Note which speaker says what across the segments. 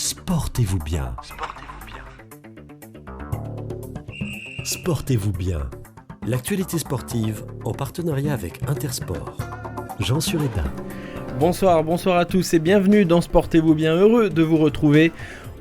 Speaker 1: Sportez-vous bien. Sportez-vous bien. L'actualité sportive en partenariat avec Intersport. Jean Sureda.
Speaker 2: Bonsoir à tous et bienvenue dans Sportez-vous bien, heureux de vous retrouver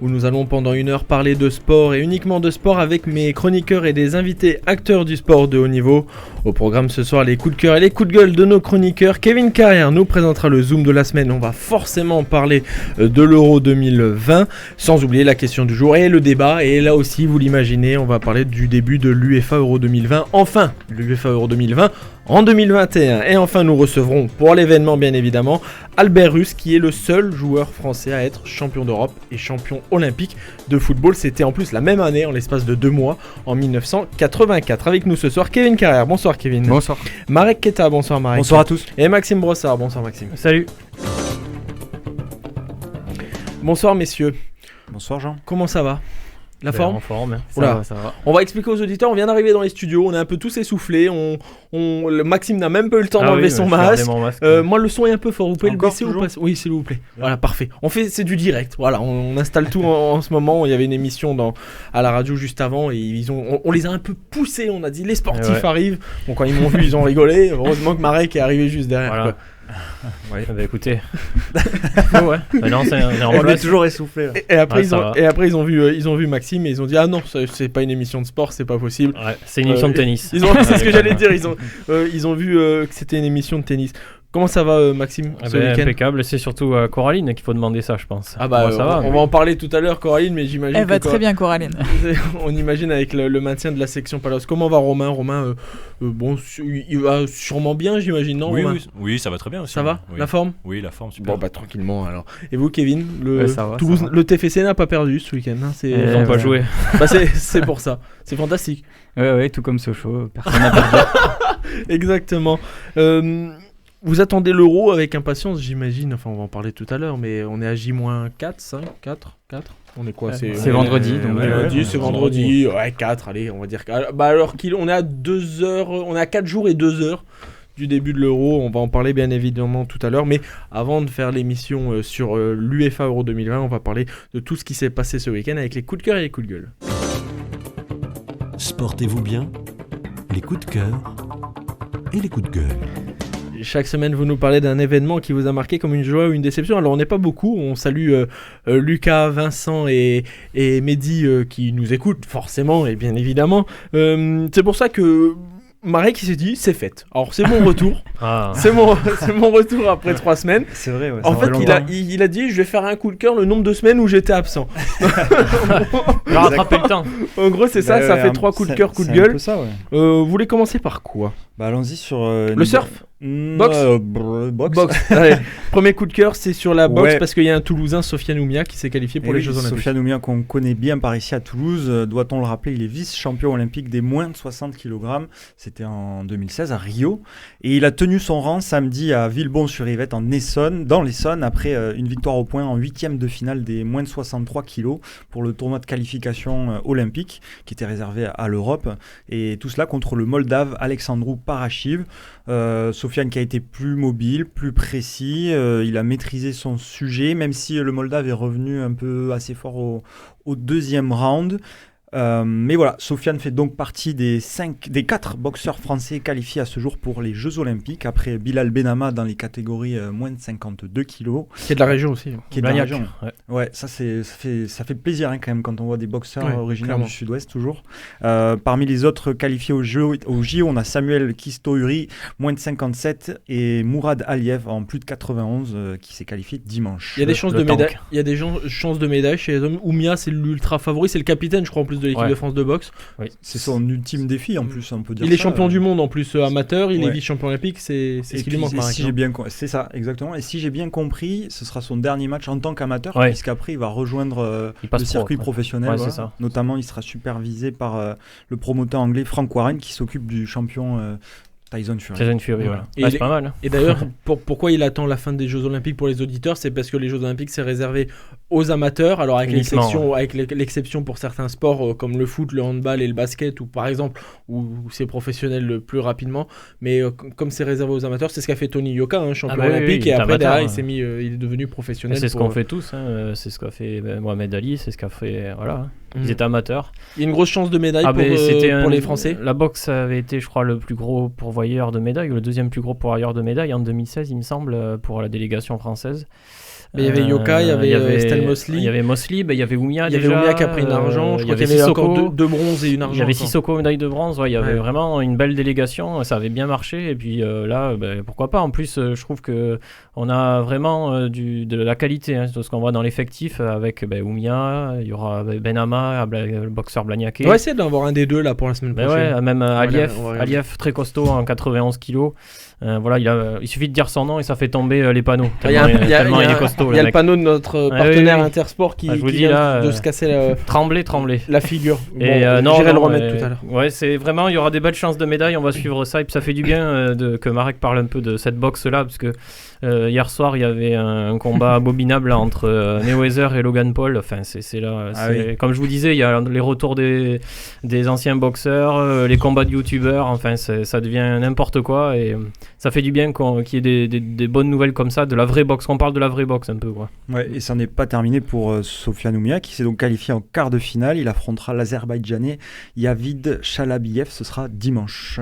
Speaker 2: où nous allons pendant une heure parler de sport et uniquement de sport avec mes chroniqueurs et des invités acteurs du sport de haut niveau. Au programme ce soir, les coups de cœur et les coups de gueule de nos chroniqueurs. Kevin Carrière nous présentera le Zoom de la semaine. On va forcément parler de l'Euro 2020, sans oublier la question du jour et le débat. Et là aussi, vous l'imaginez, on va parler du début de l'UEFA Euro 2020. Enfin, l'UEFA Euro 2020 en 2021. Et enfin, nous recevrons pour l'événement, bien évidemment, Albert Rus, qui est le seul joueur français à être champion d'Europe et champion olympique de football. C'était en plus la même année, en l'espace de 2 mois, en 1984. Avec nous ce soir, Kevin Carrière. Bonsoir Kevin.
Speaker 3: Bonsoir.
Speaker 2: Marek Keta, bonsoir Marek.
Speaker 3: Bonsoir à tous.
Speaker 2: Et Maxime Brossard, bonsoir Maxime.
Speaker 3: Salut.
Speaker 2: Bonsoir messieurs.
Speaker 3: Bonsoir Jean.
Speaker 2: Comment ça va ? La forme ?
Speaker 3: En forme, ça va.
Speaker 2: On va expliquer aux auditeurs, on vient d'arriver dans les studios, on est un peu tous essoufflés, le Maxime n'a même pas eu le temps d'enlever son masque. Moi le son est un peu fort, vous pouvez le baisser ou pas ? Oui, s'il vous plaît. Ouais. Voilà, parfait. C'est du direct, voilà, on installe tout en ce moment. Il y avait une émission à la radio juste avant et on les a un peu poussés, on a dit les sportifs arrivent. Bon, quand ils m'ont vu, ils ont rigolé. Heureusement que Marek est arrivé juste derrière.
Speaker 3: Voilà. Ouais, bah écoutez. Ouais. Non, on est toujours essoufflé.
Speaker 2: Et après, ils ont vu Maxime et ils ont dit ah non, c'est pas une émission de sport, c'est pas possible.
Speaker 3: Ouais, c'est une émission de tennis.
Speaker 2: C'est ce que j'allais dire. Ils ont vu que c'était une émission de tennis. Comment ça va Maxime ce week-end ?
Speaker 3: Impeccable, c'est surtout Coraline qu'il faut demander ça je pense.
Speaker 2: Ah bah on va en parler tout à l'heure Coraline, mais j'imagine
Speaker 4: elle va très bien Coraline.
Speaker 2: On imagine avec le maintien de la section Palos. Comment va Romain ? Bon, il va sûrement bien j'imagine, non Romain ?
Speaker 5: Oui, ça va très bien aussi.
Speaker 2: Ça va ?
Speaker 5: Oui.
Speaker 2: La forme ?
Speaker 5: Oui, la forme super.
Speaker 2: Bon bah tranquillement alors. Et vous Kevin,
Speaker 3: ça va,
Speaker 2: Toulouse, le TFC n'a pas perdu ce week-end hein,
Speaker 3: ils n'ont pas joué.
Speaker 2: Bah, c'est pour ça, c'est fantastique.
Speaker 6: Ouais, tout comme Sochaux, personne n'a perdu.
Speaker 2: Exactement. Vous attendez l'Euro avec impatience, j'imagine. Enfin, on va en parler tout à l'heure, mais on est à J-4, 5, 4. On est quoi ?
Speaker 6: C'est vendredi.
Speaker 2: C'est vendredi. Ouais, 4, allez, on va dire. Bah, alors on est à 2 heures, on est à 4 jours et 2 heures du début de l'Euro. On va en parler bien évidemment tout à l'heure. Mais avant de faire l'émission sur l'UEFA Euro 2020, on va parler de tout ce qui s'est passé ce week-end avec les coups de cœur et les coups de gueule.
Speaker 1: Sportez-vous bien. Les coups de cœur et les coups de gueule.
Speaker 2: Chaque semaine, vous nous parlez d'un événement qui vous a marqué comme une joie ou une déception. Alors, on n'est pas beaucoup. On salue Lucas, Vincent et Mehdi qui nous écoutent forcément et bien évidemment. C'est pour ça que Marek qui s'est dit, c'est fait. Alors, c'est mon retour. C'est mon retour après 3 semaines.
Speaker 6: C'est vrai, ouais.
Speaker 2: En fait, il a dit, je vais faire un coup de cœur le nombre de semaines où j'étais absent.
Speaker 3: Il a rattrapé le temps.
Speaker 2: En gros, c'est ça fait 3 coups de cœur, coups de gueule.
Speaker 6: C'est un peu ça, ouais.
Speaker 2: Vous voulez commencer par quoi ?
Speaker 6: Bah, allons-y sur...
Speaker 2: le surf ? Boxe. Allez, premier coup de cœur, c'est sur la boxe parce qu'il y a un Toulousain, Sofiane Oumia, qui s'est qualifié pour les Jeux Olympiques.
Speaker 6: Sofiane Oumia qu'on connaît bien par ici à Toulouse, doit-on le rappeler, il est vice-champion olympique des moins de 60 kg. C'était en 2016 à Rio. Et il a tenu son rang samedi à Villebon-sur-Yvette dans l'Essonne, après une victoire au point en 8e de finale des moins de 63 kg pour le tournoi de qualification olympique qui était réservé à l'Europe. Et tout cela contre le Moldave Alexandru Parachiv. Sofiane qui a été plus mobile, plus précis, il a maîtrisé son sujet, même si le Moldave est revenu un peu assez fort au deuxième round. Mais voilà, Sofiane fait donc partie des 4 boxeurs français qualifiés à ce jour pour les Jeux Olympiques, après Bilal Benama dans les catégories moins de 52 kg.
Speaker 2: Qui est de la région aussi.
Speaker 6: Qui est de la région. Ouais, ça fait plaisir quand même quand on voit des boxeurs originaires du Sud-Ouest toujours. Parmi les autres qualifiés au JO, on a Samuel Kisto-Uri, moins de 57, et Mourad Aliev en plus de 91 qui s'est qualifié dimanche.
Speaker 2: Il y a des chances de médaille. Il y a des chances de médaille chez les hommes. Oumia, c'est l'ultra favori, c'est le capitaine, je crois, en plus de l'équipe de France de boxe.
Speaker 6: Oui. C'est son ultime défi en plus, on peut dire.
Speaker 2: Il est champion du monde en plus amateur, il est vice-champion olympique, c'est ce qui lui manque.
Speaker 6: C'est ça, exactement. Et si j'ai bien compris, ce sera son dernier match en tant qu'amateur, puisqu'après il va rejoindre le circuit professionnel.
Speaker 3: C'est ça.
Speaker 6: Notamment, il sera supervisé par le promoteur anglais Frank Warren qui s'occupe du champion Tyson Fury.
Speaker 3: Tyson Fury, voilà.
Speaker 2: Et
Speaker 3: c'est pas mal.
Speaker 2: Et d'ailleurs, pourquoi il attend la fin des Jeux Olympiques pour les auditeurs, c'est parce que les Jeux Olympiques, c'est réservé aux amateurs. Alors avec l'exception pour certains sports comme le foot, le handball et le basket, ou par exemple, où c'est professionnel le plus rapidement. Mais comme c'est réservé aux amateurs, c'est ce qu'a fait Tony Yoka, champion olympique, et après derrière, il est devenu professionnel.
Speaker 3: Et c'est ce qu'on fait tous, c'est ce qu'a fait Mohamed Ali, c'est ce qu'a fait, voilà. Ils étaient amateurs.
Speaker 2: Il y a une grosse chance de médaille pour les Français.
Speaker 3: La boxe avait été, je crois, le plus gros pourvoyeur de médailles, ou le deuxième plus gros pourvoyeur de médailles en 2016, il me semble, pour la délégation française.
Speaker 2: Mais il y avait Yoka, il y avait Stan Mosley.
Speaker 3: Il y avait Mosley, il y avait Oumia.
Speaker 2: Il y avait Oumia qui a pris une argent. Je crois qu'il y avait encore deux bronzes et une argent.
Speaker 3: Il y avait Sissoko, médaille de bronze. Il y avait vraiment une belle délégation. Ça avait bien marché. Et puis là, pourquoi pas. En plus, je trouve qu'on a vraiment de la qualité. Tout ce qu'on voit dans l'effectif avec Oumia. Il y aura Benama, le boxeur Blagnaké.
Speaker 2: On va essayer d'en avoir un des deux là pour la semaine prochaine.
Speaker 3: Ouais, même Aliev, très costaud en 91 kilos. Il suffit de dire son nom et ça fait tomber les panneaux. Tellement il est costaud.
Speaker 2: Il y a le panneau de notre partenaire Intersport qui vient de se casser
Speaker 3: trembler
Speaker 2: la figure.
Speaker 3: Et
Speaker 2: j'irai le remettre tout à l'heure.
Speaker 3: Ouais, c'est vraiment, il y aura des belles chances de médailles. On va suivre ça et puis ça fait du bien que Marek parle un peu de cette boxe là parce que hier soir il y avait un combat abominable entre Mayweather et Logan Paul. Enfin, c'est là. Comme je vous disais, il y a les retours des anciens boxeurs, les combats de youtubeurs. Enfin, ça devient n'importe quoi et ça fait du bien qu'il y ait des bonnes nouvelles comme ça, de la vraie boxe. On parle de la vraie boxe un peu, quoi.
Speaker 6: Ouais, et ça n'est pas terminé pour Sofiane Oumia qui s'est donc qualifié en quart de finale. Il affrontera l'Azerbaïdjanais Yavid Chalabiev. Ce sera dimanche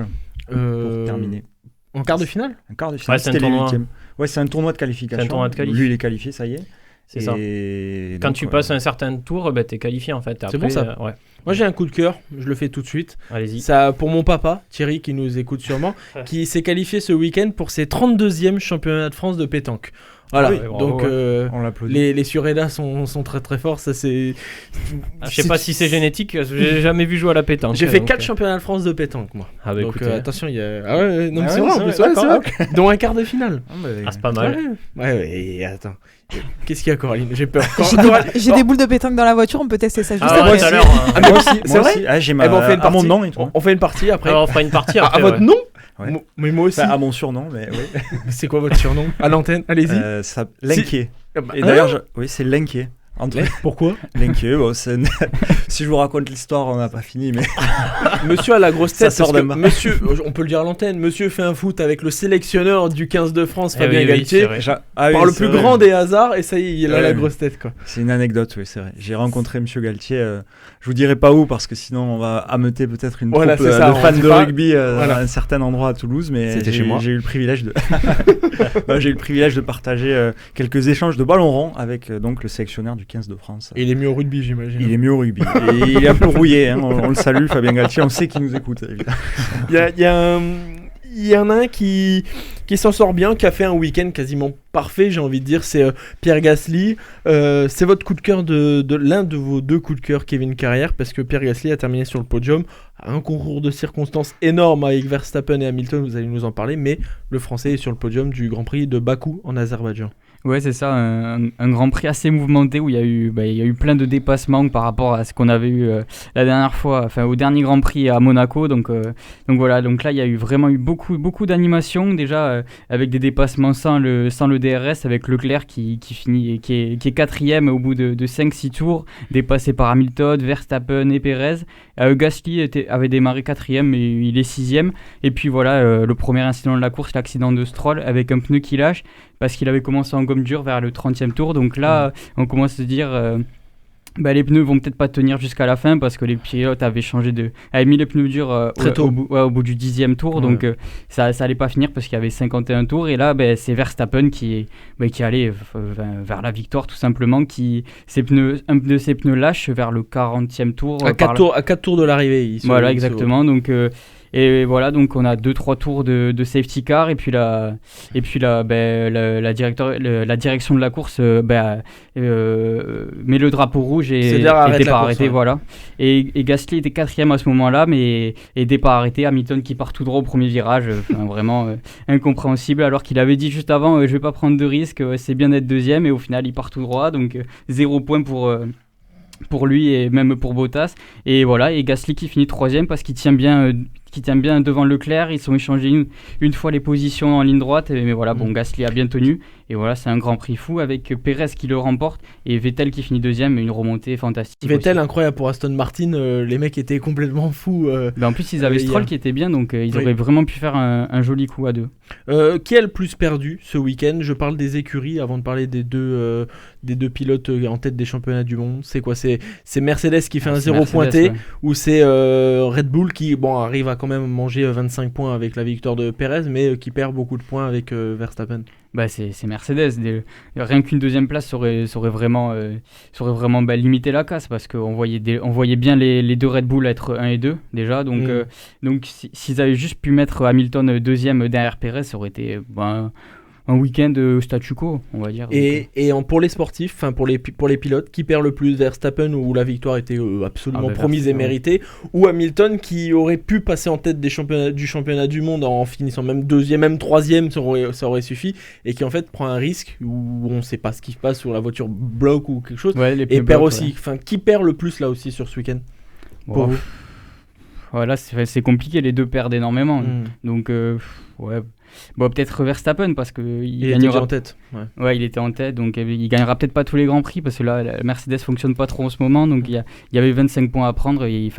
Speaker 6: pour terminer.
Speaker 2: En quart de finale ?
Speaker 6: En quart de finale, c'était les huitièmes. Ouais, c'est un tournoi de qualification. Lui, il est qualifié, ça y est.
Speaker 3: C'est ça. Quand tu passes un certain tour, t'es qualifié en fait. Après,
Speaker 2: c'est bon ça. Ouais. Moi j'ai un coup de cœur, je le fais tout de suite.
Speaker 3: Allez-y.
Speaker 2: Ça, pour mon papa, Thierry, qui nous écoute sûrement, qui s'est qualifié ce week-end pour ses 32e championnats de France de pétanque. Voilà, donc
Speaker 6: on l'applaudit.
Speaker 2: Les Sureda sont très très forts. Ça, c'est...
Speaker 3: je sais pas si c'est génétique, j'ai jamais vu jouer à la pétanque.
Speaker 2: J'ai fait 4 championnats de France de pétanque, moi.
Speaker 3: Donc
Speaker 2: attention, il y a. Ah ouais, non, mais c'est vrai, c'est vrai. Dont un quart de finale.
Speaker 3: C'est pas mal.
Speaker 2: Ouais, et attends. Qu'est-ce qu'il y a, Coraline ? J'ai peur.
Speaker 4: J'ai des boules de pétanque dans la voiture, on peut tester ça juste
Speaker 3: après.
Speaker 6: Tout à l'heure. Moi aussi, c'est vrai.
Speaker 2: J'ai mon nom et tout. On fait une partie après.
Speaker 3: On fera une partie après.
Speaker 2: À votre nom ?
Speaker 6: Ouais.
Speaker 2: Mais moi aussi.
Speaker 6: À mon surnom, mais oui.
Speaker 2: C'est quoi votre surnom ? À l'antenne, allez-y.
Speaker 6: Lenké. Et d'ailleurs, c'est Lenké.
Speaker 2: Pourquoi ?
Speaker 6: Lenké, si je vous raconte l'histoire, on n'a pas fini, mais...
Speaker 2: Monsieur a la grosse tête,
Speaker 6: ça sort de
Speaker 2: monsieur, on peut le dire à l'antenne, monsieur fait un foot avec le sélectionneur du 15 de France, Fabien Galtier, par le plus grand des hasards, et ça y est, il a la grosse tête, quoi.
Speaker 6: C'est une anecdote, oui, c'est vrai. J'ai rencontré monsieur Galtier, je vous dirai pas où, parce que sinon on va ameuter peut-être une troupe de fans de rugby à un certain endroit à Toulouse, mais j'ai eu le privilège de... j'ai eu le privilège de partager quelques échanges de ballon rond avec donc le sélectionneur du 15 de France.
Speaker 2: Et il est mieux au rugby, j'imagine.
Speaker 6: Il est mieux au rugby. Et il est un peu rouillé, on le salue, Fabien Galtier, on sait qu'il nous écoute.
Speaker 2: Il y en a un qui s'en sort bien, qui a fait un week-end quasiment parfait, j'ai envie de dire, c'est Pierre Gasly. C'est votre coup de cœur de l'un de vos deux coups de cœur Kevin Carrière, parce que Pierre Gasly a terminé sur le podium. Un concours de circonstances énorme avec Verstappen et Hamilton, vous allez nous en parler, mais le Français est sur le podium du Grand Prix de Bakou en Azerbaïdjan.
Speaker 5: Ouais, c'est ça, un Grand Prix assez mouvementé où il y a eu plein de dépassements par rapport à ce qu'on avait eu la dernière fois, enfin au dernier Grand Prix à Monaco. Donc voilà, donc là il y a eu vraiment beaucoup d'animation déjà avec des dépassements sans le DRS, avec Leclerc qui est quatrième au bout de 5-6 tours, dépassé par Hamilton, Verstappen et Perez. Gasly avait démarré quatrième mais il est sixième. Et puis voilà, le premier incident de la course, l'accident de Stroll avec un pneu qui lâche parce qu'il avait commencé en gomme dure vers le 30e tour. Donc là, on commence à se dire les pneus vont peut-être pas tenir jusqu'à la fin parce que les pilotes avaient mis les pneus durs au bout du 10e tour. Donc ça allait pas finir parce qu'il y avait 51 tours. Et là, c'est Verstappen qui allait vers la victoire tout simplement. Un de ses pneus lâche vers le 40e tour.
Speaker 2: À 4 tours de l'arrivée.
Speaker 5: Voilà, exactement. Donc... Et voilà, donc on a 2-3 tours de safety car et puis la direction de la course met le drapeau rouge et départ arrêté, voilà. Et Gasly était quatrième à ce moment-là, mais départ arrêté, Hamilton qui part tout droit au premier virage, vraiment incompréhensible, alors qu'il avait dit juste avant je vais pas prendre de risques, c'est bien d'être deuxième, et au final il part tout droit, donc 0 point pour lui et même pour Bottas. Et voilà, et Gasly qui finit troisième parce qu'il tient bien qui tient bien devant Leclerc. Ils sont échangés une fois les positions en ligne droite, mais voilà, bon, Gasly a bien tenu. Et voilà, c'est un Grand Prix fou avec Pérez qui le remporte et Vettel qui finit deuxième, une remontée fantastique.
Speaker 2: Vettel,
Speaker 5: aussi.
Speaker 2: incroyable pour Aston Martin, les mecs étaient complètement fous.
Speaker 5: En plus, ils avaient Stroll qui était bien, donc ils auraient vraiment pu faire un joli coup à deux.
Speaker 2: Qui a le plus perdu ce week-end? Je parle des écuries avant de parler des deux pilotes en tête des championnats du monde. C'est quoi? C'est Mercedes qui fait un zéro pointé, ou c'est Red Bull qui arrive à quand même manger 25 points avec la victoire de Pérez, mais qui perd beaucoup de points avec Verstappen?
Speaker 5: C'est Mercedes. Rien qu'une deuxième place aurait vraiment limité la casse, parce qu'on voyait bien les deux Red Bull être 1 et 2 déjà. Donc s'ils avaient juste pu mettre Hamilton deuxième derrière Pérez, ça aurait été un week-end statu quo, on va dire.
Speaker 2: Et pour les sportifs, pour les pilotes, qui perd le plus? Verstappen, où la victoire était absolument promise et méritée, ou Hamilton qui aurait pu passer en tête du championnat du monde en finissant même deuxième, même troisième, ça aurait suffi, et qui en fait prend un risque où on ne sait pas ce qui se passe, sur la voiture bloque ou quelque chose, et perd aussi. Qui perd le plus là aussi sur ce week-end pour vous?
Speaker 5: Voilà, c'est compliqué, les deux perdent énormément. Donc peut-être Verstappen, parce qu'il gagnera.
Speaker 2: Était déjà en tête.
Speaker 5: Ouais, il était en tête, donc il gagnera peut-être pas tous les grands prix, parce que là la Mercedes fonctionne pas trop en ce moment, donc il y avait 25 points à prendre, et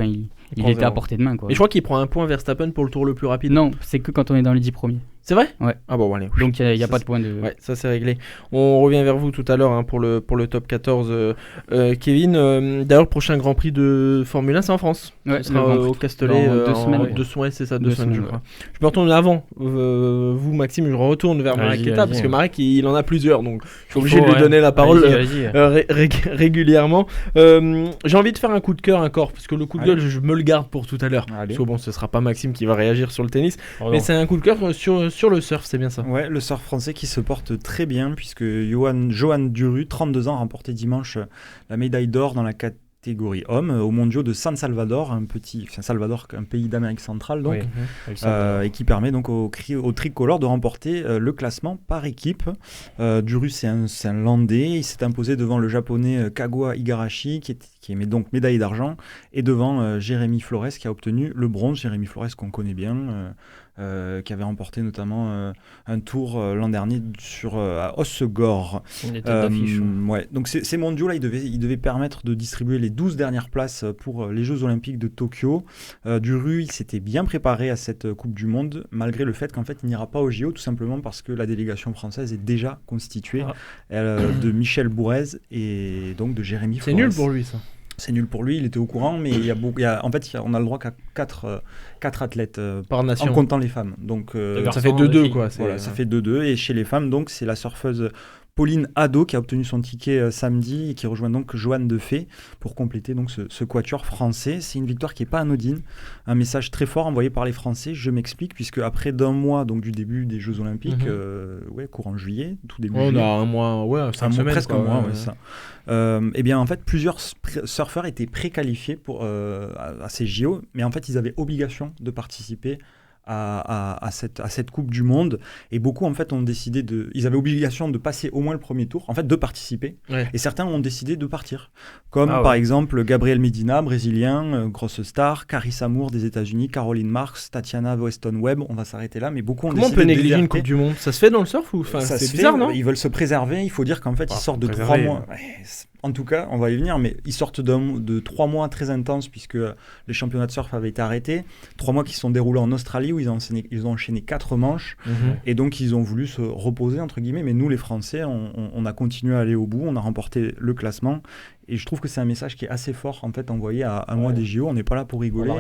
Speaker 5: il était à portée de main, quoi.
Speaker 2: Et je crois qu'il prend un point Verstappen pour le tour le plus rapide.
Speaker 5: Non, c'est que quand on est dans les 10 premiers.
Speaker 2: C'est vrai?
Speaker 5: Ouais.
Speaker 2: Ah bon, allez.
Speaker 5: Donc il n'y a pas de point de...
Speaker 2: Ouais, ça c'est réglé. On revient vers vous tout à l'heure pour le top 14. Kevin, d'ailleurs, le prochain Grand Prix de Formule 1, c'est en France.
Speaker 5: Ouais,
Speaker 2: ce sera au Castellet.
Speaker 5: Dans
Speaker 2: 2 semaines, c'est ça, 2 semaines, je crois. Je me retourne avant. Vous, Maxime, je retourne vers Marek Kita, parce que Marek, il en a plusieurs, donc je suis obligé de lui donner la parole régulièrement. J'ai envie de faire un coup de cœur encore, parce que le coup de gueule, je me le garde pour tout à l'heure. Parce que ce sera pas Maxime qui va réagir sur le tennis, mais c'est un coup de cœur sur le surf, c'est bien ça.
Speaker 6: Ouais, le surf français qui se porte très bien, puisque Johan Duru, 32 ans, a remporté dimanche la médaille d'or dans la catégorie homme aux mondiaux de San Salvador, un pays d'Amérique centrale, donc, et qui permet donc au tricolore de remporter le classement par équipe. Duru, c'est un Landais, il s'est imposé devant le japonais Kaguya Igarashi, qui est donc médaille d'argent, et devant Jérémy Flores, qui a obtenu le bronze. Jérémy Flores qu'on connaît bien, qui avait remporté notamment un tour l'an dernier à Hossegor. Donc ces mondiaux-là, ils devaient permettre de distribuer les 12 dernières places pour les Jeux Olympiques de Tokyo. Duru, il s'était bien préparé à cette Coupe du Monde, malgré le fait qu'en fait, il n'ira pas au JO, tout simplement parce que la délégation française est déjà constituée de Michel Bourrez et donc de Jérémy Flores.
Speaker 2: C'est nul pour lui, ça.
Speaker 6: C'est nul pour lui, il était au courant, mais on a le droit qu'à 4 athlètes
Speaker 2: par nation,
Speaker 6: en comptant les femmes. Donc
Speaker 2: ça fait 2-2 quoi.
Speaker 6: Ça fait 2-2, et chez les femmes, donc c'est la surfeuse Pauline Hadot qui a obtenu son ticket samedi, et qui rejoint donc Joanne Defay pour compléter donc ce quatuor français. C'est une victoire qui n'est pas anodine, un message très fort envoyé par les Français. Je m'explique, puisque après d'un mois donc du début des Jeux Olympiques, courant juillet, tout début juillet,
Speaker 2: on a un mois, 5 semaines,
Speaker 6: presque un mois, ça. Et bien en fait plusieurs surfeurs étaient préqualifiés à ces JO, mais en fait ils avaient obligation de participer à cette Coupe du Monde, et beaucoup en fait ont décidé ils avaient obligation de passer au moins le premier tour, en fait de participer, et certains ont décidé de partir, comme par exemple Gabriel Medina, brésilien, grosse star, Carissa Moore des États-Unis, Caroline Marks, Tatiana Weston-Webb. On va s'arrêter là, mais beaucoup ont décidé de déserter. Comment on peut négliger
Speaker 2: une Coupe du Monde? Ça se fait dans le surf ou c'est bizarre, non?
Speaker 6: Ils veulent se préserver. Il faut dire qu'en fait ils sortent de 3 mois. En tout cas, on va y venir, mais ils sortent de 3 mois très intenses, puisque les championnats de surf avaient été arrêtés. 3 mois qui se sont déroulés en Australie, où ils ont enchaîné 4 manches, et donc ils ont voulu se reposer, entre guillemets. Mais nous, les Français, on a continué à aller au bout, on a remporté le classement. Et je trouve que c'est un message qui est assez fort, en fait, envoyé à un mois des JO. On n'est pas là pour rigoler.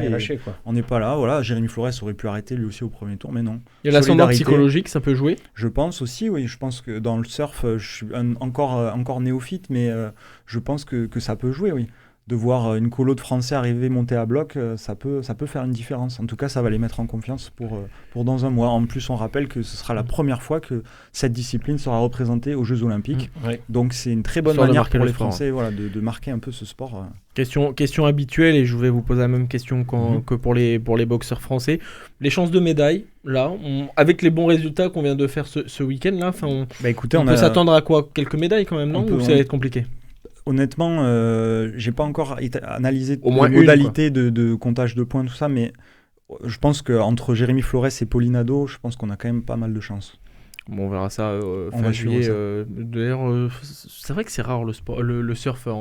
Speaker 6: On n'est pas là. Voilà, Jérémy Flores aurait pu arrêter lui aussi au premier tour, mais non.
Speaker 2: Il y a l'ascendant psychologique, ça peut jouer?
Speaker 6: Je pense aussi, oui. Je pense que dans le surf, je suis encore néophyte, mais je pense que ça peut jouer, oui. De voir une colo de Français arriver, monter à bloc, ça peut faire une différence. En tout cas, ça va les mettre en confiance pour dans un mois. En plus, on rappelle que ce sera la première fois que cette discipline sera représentée aux Jeux Olympiques. Donc, c'est une très bonne manière pour les Français de marquer un peu ce sport.
Speaker 2: Question habituelle, et je vais vous poser la même question que pour les boxeurs français. Les chances de médaille, là, avec les bons résultats qu'on vient de faire ce week-end, là, on peut s'attendre à quoi? Quelques médailles quand même, non? Ou ça va être compliqué?
Speaker 6: Honnêtement, j'ai pas encore analysé les modalités de comptage de points, tout ça, mais je pense qu'entre Jérémy Flores et Pauline Ado, je pense qu'on a quand même pas mal de chance.
Speaker 2: Bon, on verra ça
Speaker 6: On
Speaker 2: fin
Speaker 6: va
Speaker 2: juillet.
Speaker 6: suivre
Speaker 2: D'ailleurs, c'est vrai que c'est rare le surf
Speaker 3: Ça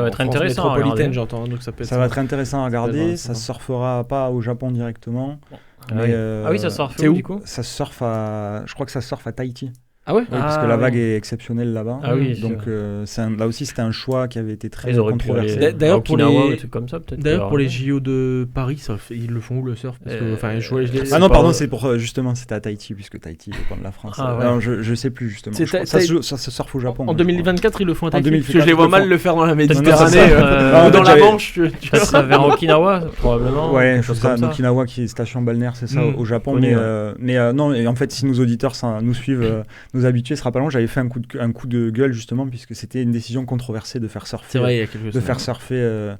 Speaker 3: va être
Speaker 2: en France
Speaker 3: intéressant à
Speaker 2: métropolitaine,
Speaker 3: regarder.
Speaker 2: j'entends. Donc ça peut être
Speaker 6: Ça va être intéressant à regarder.
Speaker 2: Ça va.
Speaker 6: Ça se surfera pas au Japon directement.
Speaker 3: Ah
Speaker 6: mais,
Speaker 3: oui. Ah oui, ça sort
Speaker 2: c'est où
Speaker 3: du coup.
Speaker 6: Ça se surfe je crois que ça se surfe à Tahiti.
Speaker 2: Ah ouais.
Speaker 6: Oui, parce que la vague est exceptionnelle là-bas.
Speaker 3: Ah oui,
Speaker 6: donc là aussi c'était un choix qui avait été très
Speaker 3: Ils auraient pu
Speaker 6: controversé.
Speaker 3: aller
Speaker 2: D'ailleurs,
Speaker 3: à
Speaker 2: pour
Speaker 3: Okinawa,
Speaker 2: les-
Speaker 3: des trucs comme ça peut-être.
Speaker 2: D'ailleurs, pour les JO de Paris, ils le font où le surf? Parce que, enfin,
Speaker 6: Ah non, pardon, c'est pour justement, c'était à Tahiti, puisque Tahiti dépend de la France.
Speaker 3: Ah ouais.
Speaker 6: Non, je sais plus justement.
Speaker 2: C'est
Speaker 6: Je crois que ça se surfe au Japon.
Speaker 2: En 2024, ils le font à
Speaker 6: En
Speaker 2: Tahiti. Parce que
Speaker 6: 2024,
Speaker 2: je les vois
Speaker 6: ils le
Speaker 2: mal
Speaker 6: font.
Speaker 2: le faire dans la
Speaker 6: non,
Speaker 2: Méditerranée
Speaker 6: c'est ça.
Speaker 2: ou dans la
Speaker 6: j'avais-
Speaker 2: Manche.
Speaker 3: Ça sera vers Okinawa probablement.
Speaker 6: Ouais,
Speaker 3: quelque
Speaker 6: c'est
Speaker 3: chose
Speaker 6: ça,
Speaker 3: comme ça.
Speaker 6: Okinawa qui est station balnéaire, c'est ça, au Japon.
Speaker 3: Connu,
Speaker 6: Mais non, et en fait, si nos auditeurs nous suivent, nos habitués, ce sera pas long. J'avais fait un coup de gueule justement, puisque c'était une décision controversée de faire surfer.
Speaker 2: C'est vrai, il y a quelque chose.
Speaker 6: De faire surfer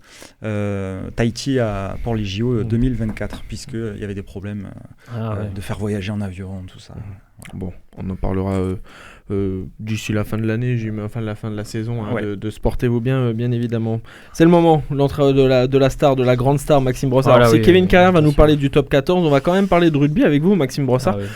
Speaker 6: Tahiti pour les JO 2024, puisqu'il y avait des problèmes
Speaker 3: Ah ouais.
Speaker 6: de faire voyager en avion, tout ça.
Speaker 2: Bon, on en parlera d'ici la fin de l'année, enfin la fin de la saison, hein,
Speaker 6: Ouais.
Speaker 2: de Sportez-vous bien évidemment. C'est le moment, l'entrée de la star, de la grande star Maxime Brossard.
Speaker 3: Voilà,
Speaker 2: Alors, si
Speaker 3: oui,
Speaker 2: Kevin Carrin va nous
Speaker 3: attention.
Speaker 2: parler du top 14, on va quand même parler de rugby avec vous, Maxime Brossard,
Speaker 3: Ah ouais.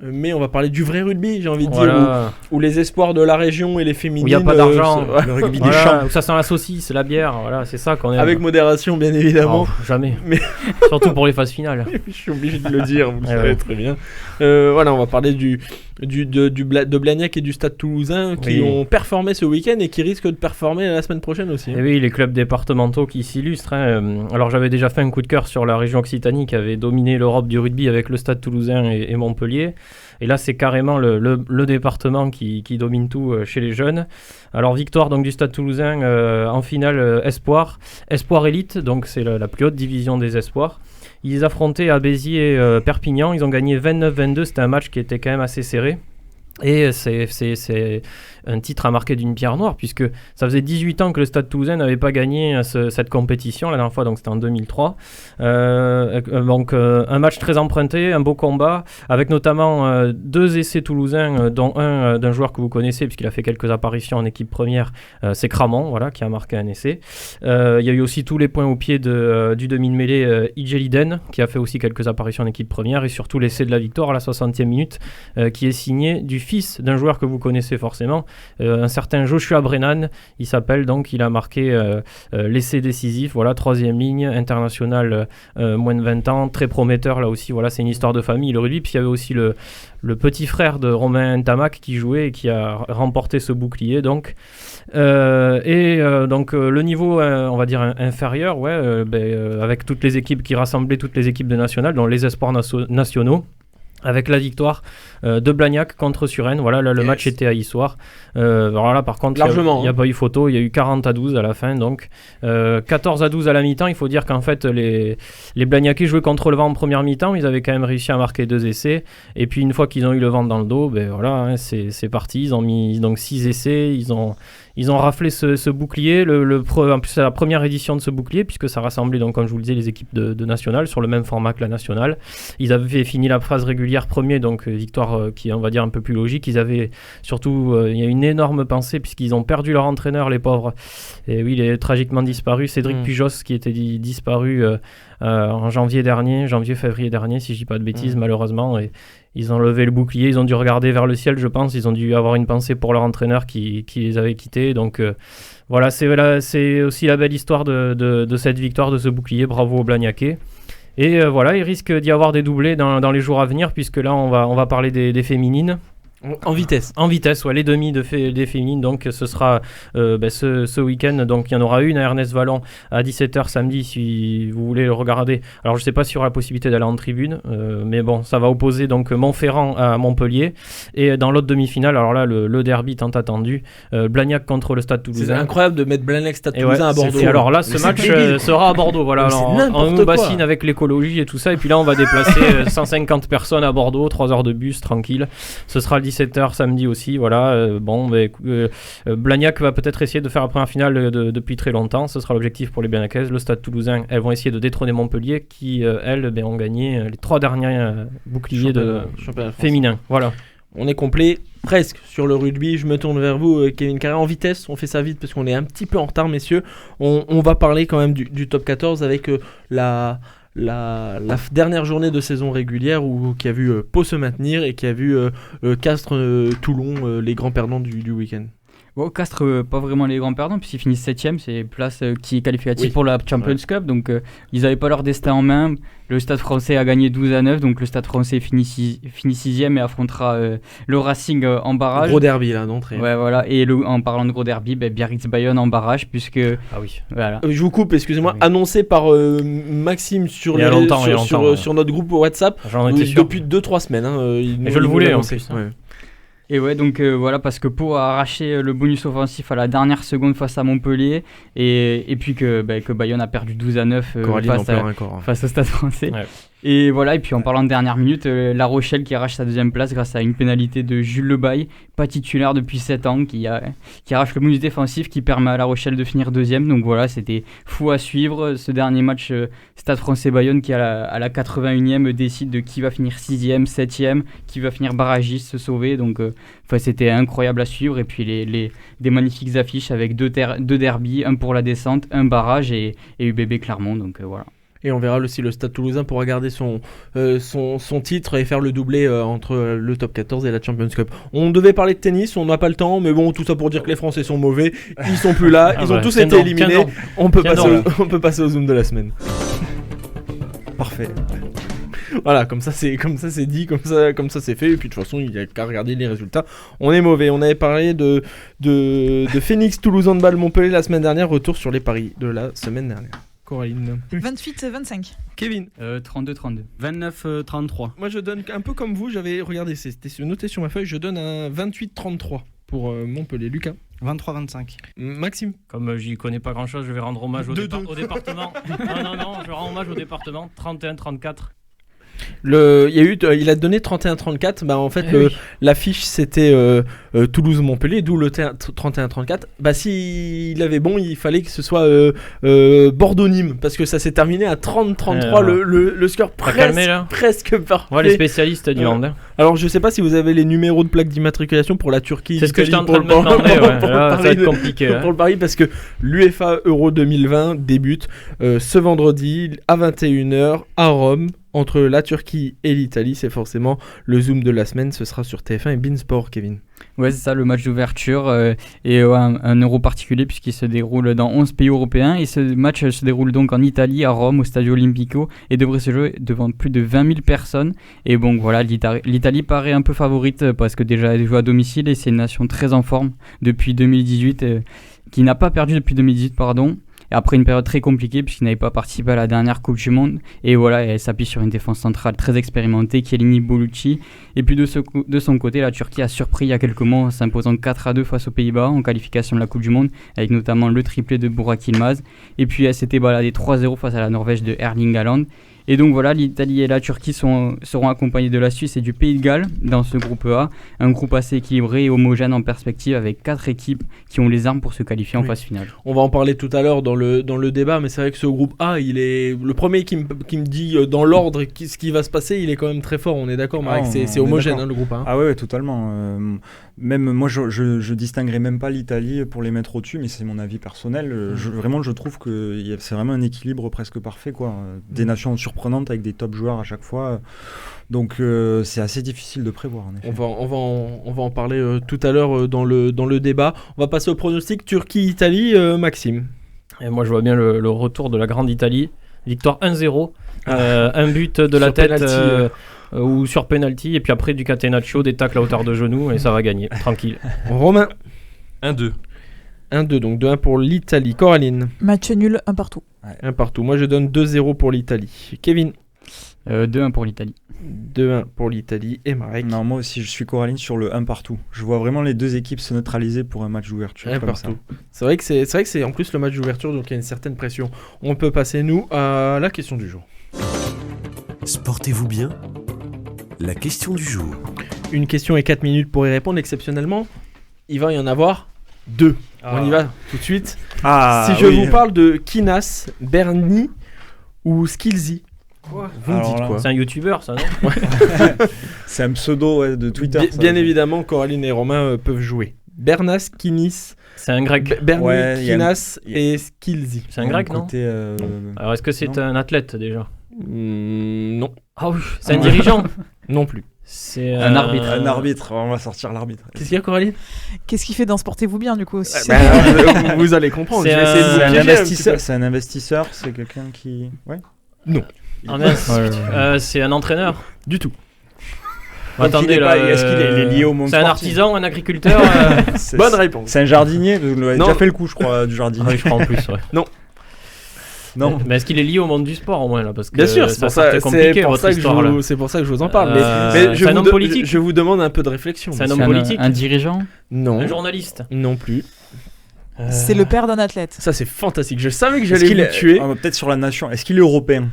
Speaker 2: mais on va parler du vrai rugby, j'ai envie de dire,
Speaker 3: Voilà.
Speaker 2: où les espoirs de la région et les féminines...
Speaker 3: Où il n'y a pas d'argent.
Speaker 2: ouais,
Speaker 6: Le rugby des
Speaker 3: Voilà,
Speaker 6: champs.
Speaker 3: où ça sent la saucisse, la bière, voilà, c'est ça qu'on aime.
Speaker 2: avec modération, bien évidemment.
Speaker 3: Oh, jamais.
Speaker 2: Mais-
Speaker 3: Surtout pour les phases finales.
Speaker 2: Je suis obligé de le dire, vous le
Speaker 3: Ouais,
Speaker 2: savez
Speaker 3: ouais.
Speaker 2: très bien. Voilà, on va parler de Blagnac et du Stade Toulousain qui
Speaker 3: Oui.
Speaker 2: ont performé ce week-end et qui risquent de performer la semaine prochaine aussi.
Speaker 3: Et oui, les clubs départementaux qui s'illustrent. Hein. Alors j'avais déjà fait un coup de cœur sur la région Occitanie qui avait dominé l'Europe du rugby avec le Stade Toulousain et Montpellier. Et là, c'est carrément le département qui domine tout chez les jeunes. Alors victoire donc du Stade Toulousain en finale Espoir Élite, donc c'est la plus haute division des Espoirs. Ils affrontaient à Béziers Perpignan, ils ont gagné 29-22, c'était un match qui était quand même assez serré. Et c'est un titre à marquer d'une pierre noire, puisque ça faisait 18 ans que le Stade Toulousain n'avait pas gagné cette compétition, la dernière fois, donc c'était en 2003. Donc un match très emprunté, un beau combat, avec notamment 2 essais toulousains, dont un d'un joueur que vous connaissez, puisqu'il a fait quelques apparitions en équipe première, c'est Cramon, voilà, qui a marqué un essai. Il y a eu aussi tous les points au pied du demi-de-mêlée Idjeliden, qui a fait aussi quelques apparitions en équipe première, et surtout l'essai de la victoire à la 60e minute, qui est signé du fils d'un joueur que vous connaissez forcément, un certain Joshua Brennan, il s'appelle, donc il a marqué l'essai décisif, voilà, 3e ligne, international, moins de 20 ans, très prometteur là aussi, voilà, c'est une histoire de famille, le rugby. Puis il y avait aussi le petit frère de Romain Ntamak qui jouait et qui a remporté ce bouclier, donc. Donc le niveau, on va dire inférieur, avec toutes les équipes qui rassemblaient toutes les équipes de nationales, dont les espoirs nationaux. Avec la victoire de Blagnac contre Suresnes. Voilà, là, le match était à Issoire. Alors là, par contre,
Speaker 2: Largement,
Speaker 3: il n'y a pas eu photo. Il y a eu 40-12 à la fin. Donc, 14-12 à la mi-temps. Il faut dire qu'en fait, les Blagnacais jouaient contre le vent en première mi-temps. Mais ils avaient quand même réussi à marquer 2 essais. Et puis, une fois qu'ils ont eu le vent dans le dos, ben voilà, hein, c'est parti. Ils ont mis donc 6 essais. Ils ont raflé ce bouclier. En plus, c'est la première édition de ce bouclier, puisque ça rassemblait, donc, comme je vous le disais, les équipes de nationale sur le même format que la nationale. Ils avaient fini la phase régulière premier, donc victoire qui est, on va dire, un peu plus logique. Ils avaient surtout, il y a une énorme pensée, puisqu'ils ont perdu leur entraîneur, les pauvres. Et oui, il est tragiquement disparu. Cédric Pujos, qui était disparu en janvier-février dernier, si je dis pas de bêtises, malheureusement. Et ils ont levé le bouclier, ils ont dû regarder vers le ciel, je pense. Ils ont dû avoir une pensée pour leur entraîneur qui les avait quittés. Donc voilà, c'est aussi la belle histoire de cette victoire, de ce bouclier. Bravo aux Blagnacais. Et voilà, il risque d'y avoir des doublés dans les jours à venir, puisque là, on va parler des féminines.
Speaker 2: En vitesse.
Speaker 3: En vitesse, ouais, les demi des féminines. Donc ce sera ce week-end. Donc il y en aura une à Ernest Vallon à 17h samedi, si vous voulez le regarder. Alors je sais pas s'il y aura la possibilité d'aller en tribune, mais bon, ça va opposer donc Montferrand à Montpellier. Et dans l'autre demi-finale, alors là, le derby tant attendu, Blagnac contre le Stade Toulousain.
Speaker 2: C'est incroyable de mettre Blagnac Stade
Speaker 3: Et
Speaker 2: Toulousain à Bordeaux.
Speaker 3: Et alors là, ce match sera à Bordeaux. Voilà,
Speaker 2: C'est
Speaker 3: alors,
Speaker 2: n'importe
Speaker 3: on nous
Speaker 2: quoi.
Speaker 3: bassine avec l'écologie et tout ça. Et puis là, on va déplacer 150 personnes à Bordeaux, 3 heures de bus, tranquille. Ce sera le 17h samedi aussi, voilà. Blagnac va peut-être essayer de faire la première finale depuis très longtemps. Ce sera l'objectif pour les Blagnacaises. Le Stade Toulousain, elles vont essayer de détrôner Montpellier, qui elles ont gagné les 3 derniers boucliers
Speaker 2: Championnat de France.
Speaker 3: féminins. Voilà.
Speaker 2: On est complet presque sur le rugby. Je me tourne vers vous, Kevin Carrin. En vitesse, on fait ça vite parce qu'on est un petit peu en retard, messieurs. On va parler quand même du top 14 avec la dernière journée de saison régulière qui a vu Pau se maintenir et qui a vu Castres, Toulon, les grands perdants du week-end.
Speaker 5: Bon, Castres, pas vraiment les grands perdants, puisqu'ils finissent 7ème, c'est une place qui est qualificative
Speaker 2: Oui.
Speaker 5: pour la Champions Cup, donc ils n'avaient pas leur destin en main. Le Stade français a gagné 12-9, donc le Stade français finit 6ème et affrontera le Racing en barrage.
Speaker 2: Gros derby là d'entrée.
Speaker 5: Ouais, voilà, et en parlant de gros derby, Biarritz-Bayonne en barrage, puisque...
Speaker 3: Ah oui.
Speaker 5: Voilà.
Speaker 2: Je vous coupe, excusez-moi,
Speaker 3: Oui.
Speaker 2: annoncé par Maxime sur,
Speaker 3: Il y a longtemps, ouais.
Speaker 2: sur notre groupe WhatsApp
Speaker 3: J'en étais sûr.
Speaker 2: depuis 2-3 semaines.
Speaker 3: Et je le voulais en plus.
Speaker 2: Ouais.
Speaker 5: Et ouais, donc voilà, parce que Pau a arraché le bonus offensif à la dernière seconde face à Montpellier, et puis que Bayonne a perdu 12-9
Speaker 2: Coraline en pleure encore.
Speaker 5: face au Stade français.
Speaker 3: Ouais.
Speaker 5: Et voilà, et puis en parlant de dernière minute, La Rochelle qui arrache sa deuxième place grâce à une pénalité de Jules Lebaille, pas titulaire depuis 7 ans, qui arrache le bonus défensif qui permet à La Rochelle de finir deuxième. Donc voilà, c'était fou à suivre. Ce dernier match Stade français-Bayonne qui à la 81e décide de qui va finir 6e, 7e, qui va finir barragiste, se sauver. Donc c'était incroyable à suivre. Et puis des magnifiques affiches avec deux derbys, un pour la descente, un barrage et UBB Clermont. Donc voilà.
Speaker 2: Et on verra aussi le Stade Toulousain pourra garder son titre et faire le doublé entre le top 14 et la Champions Cup. On devait parler de tennis, on n'a pas le temps, mais bon, tout ça pour dire que les Français sont mauvais, ils sont plus là, ils ont tous été éliminés. On peut passer au Zoom de la semaine.
Speaker 6: Parfait.
Speaker 2: Voilà, comme ça c'est dit, comme ça c'est fait, et puis de toute façon il n'y a qu'à regarder les résultats. On est mauvais. On avait parlé de Phoenix Toulouse Handball Montpellier la semaine dernière, retour sur les paris de la semaine dernière. Coraline.
Speaker 4: 28-25.
Speaker 2: Kevin.
Speaker 5: 32-32.
Speaker 7: 29-33.
Speaker 2: Moi je donne un peu comme vous, j'avais regardé, c'était noté sur ma feuille, je donne un 28-33 pour Montpellier. Lucas.
Speaker 7: 23-25.
Speaker 2: Maxime.
Speaker 3: Comme j'y connais pas grand chose, je vais rendre hommage au
Speaker 2: 2-2.
Speaker 3: au département. Non, je rends hommage au département. 31-34.
Speaker 2: Il a donné 31-34. Bah en fait l'affiche c'était Toulouse-Montpellier, d'où le 31-34. Bah s'il avait bon, il fallait que ce soit Bordeaux-Nîmes, parce que ça s'est terminé à 30-33. Le score presque parfait.
Speaker 3: Voilà les spécialistes du hand.
Speaker 2: Alors je sais pas si vous avez les numéros de plaque d'immatriculation pour la Turquie.
Speaker 3: C'est ce que j'étais en train de me demander. Ça va être compliqué.
Speaker 2: Pour le Paris, parce que l'UEFA Euro 2020 débute ce vendredi à 21h à Rome. Entre la Turquie et l'Italie, c'est forcément le Zoom de la semaine. Ce sera sur TF1 et beIN Sport, Kevin.
Speaker 5: Ouais, c'est ça, le match d'ouverture et un euro particulier puisqu'il se déroule dans 11 pays européens. Et ce match se déroule donc en Italie, à Rome, au Stadio Olimpico, et devrait se jouer devant plus de 20 000 personnes. Et bon, voilà, l'Italie paraît un peu favorite parce que déjà elle joue à domicile et c'est une nation très en forme depuis 2018, qui n'a pas perdu depuis 2018, pardon. Et après une période très compliquée puisqu'il n'avait pas participé à la dernière Coupe du Monde. Et voilà, elle s'appuie sur une défense centrale très expérimentée, Chiellini Bonucci. Et puis de son côté, la Turquie a surpris il y a quelques mois en s'imposant 4-2 face aux Pays-Bas en qualification de la Coupe du Monde, avec notamment le triplé de Burak Yılmaz. Et puis elle s'était baladée 3-0 face à la Norvège de Erling Haaland. Et donc voilà, l'Italie et la Turquie seront accompagnés de la Suisse et du Pays de Galles dans ce groupe A, un groupe assez équilibré et homogène en perspective avec 4 équipes qui ont les armes pour se qualifier en phase finale.
Speaker 2: On va en parler tout à l'heure dans le débat, mais c'est vrai que ce groupe A, il est le premier qui me dit dans l'ordre ce qui va se passer, il est quand même très fort, on est d'accord Marek, c'est homogène le groupe A.
Speaker 6: Ah ouais, totalement. Même moi je distinguerai même pas l'Italie pour les mettre au-dessus, mais c'est mon avis personnel. Je trouve que c'est vraiment un équilibre presque parfait, quoi. Des nations surprenantes avec des top joueurs à chaque fois. Donc c'est assez difficile de prévoir, en effet.
Speaker 2: On va en parler tout à l'heure dans le débat. On va passer au pronostic Turquie-Italie, Maxime.
Speaker 3: Et moi je vois bien le retour de la grande Italie. Victoire 1-0. Un but de la tête ou sur penalty, et puis après du catenaccio, des tacles à hauteur de genou, et ça va gagner, tranquille.
Speaker 2: Romain.
Speaker 7: 1-2.
Speaker 2: 1-2, donc 2-1 pour l'Italie. Coraline.
Speaker 4: Match nul, 1 partout.
Speaker 2: Ouais. 1 partout. Moi je donne 2-0 pour l'Italie. Kevin.
Speaker 5: 2-1 pour l'Italie.
Speaker 2: 2-1 pour l'Italie. Et Marek.
Speaker 6: Non, moi aussi je suis Coraline sur le 1 partout. Je vois vraiment les deux équipes se neutraliser pour un match d'ouverture.
Speaker 2: 1 partout. C'est vrai que c'est en plus le match d'ouverture, donc il y a une certaine pression. On peut passer nous à la question du jour.
Speaker 1: Sportez-vous bien ? La question du jour.
Speaker 2: Une question et 4 minutes pour y répondre. Exceptionnellement, il va y en avoir 2. On y va tout de suite. Si je vous parle de Kinas, Bernie ou Skillzy, vous me dites quoi ?
Speaker 3: C'est un youtubeur, ça, non ?
Speaker 6: C'est un pseudo de Twitter.
Speaker 2: Bien évidemment, Coraline et Romain peuvent jouer. Bernas, Kinis.
Speaker 3: C'est un grec.
Speaker 2: Bernie, Kinas et Skillzy.
Speaker 3: C'est un grec, non ?
Speaker 6: côté,
Speaker 3: Alors, est-ce que c'est un athlète déjà ?
Speaker 2: Non.
Speaker 3: Ah oui, c'est un dirigeant.
Speaker 2: Non plus.
Speaker 3: C'est
Speaker 5: Un arbitre.
Speaker 6: Un arbitre, on va sortir l'arbitre.
Speaker 2: Qu'est-ce qu'il y a, Coralie?
Speaker 4: Qu'est-ce qu'il fait dans Sportez-vous bien du coup
Speaker 2: Vous allez comprendre.
Speaker 3: C'est
Speaker 2: Je vais essayer de vous
Speaker 6: C'est un
Speaker 2: piéger
Speaker 6: investisseur,
Speaker 2: petit
Speaker 6: c'est un investisseur, c'est quelqu'un qui. Ouais.
Speaker 3: Ah, mince.
Speaker 5: Ouais.
Speaker 3: C'est un entraîneur.
Speaker 2: peu. Du tout.
Speaker 6: Donc, il est pas- est-ce qu'il est lié au monde
Speaker 3: C'est un
Speaker 6: sportif
Speaker 3: artisan, un agriculteur.
Speaker 6: C'est-
Speaker 2: Bonne réponse.
Speaker 6: C'est un jardinier, vous avez
Speaker 2: Non.
Speaker 6: déjà fait le coup, je crois, du jardinier.
Speaker 3: Ah oui, je crois en plus, ouais.
Speaker 6: Non.
Speaker 3: Mais est-ce qu'il est lié au monde du sport au moins là parce que
Speaker 2: Bien sûr, c'est pour ça,
Speaker 3: sortait compliqué
Speaker 2: c'est pour
Speaker 3: votre
Speaker 2: ça que
Speaker 3: histoire là.
Speaker 2: c'est pour ça que je vous en parle.
Speaker 3: Euh,
Speaker 2: mais
Speaker 3: c'est un homme politique.
Speaker 2: je vous demande un peu de réflexion.
Speaker 3: C'est un
Speaker 2: monsieur.
Speaker 3: homme politique.
Speaker 5: Un dirigeant.
Speaker 2: Non.
Speaker 3: Un journaliste.
Speaker 2: Non plus.
Speaker 4: C'est le père d'un athlète.
Speaker 2: Ça c'est fantastique. Je savais que
Speaker 6: Est-ce
Speaker 2: j'allais
Speaker 6: qu'il
Speaker 2: vous
Speaker 6: est
Speaker 2: tuer.
Speaker 6: peut-être sur la nation. Est-ce qu'il est européen?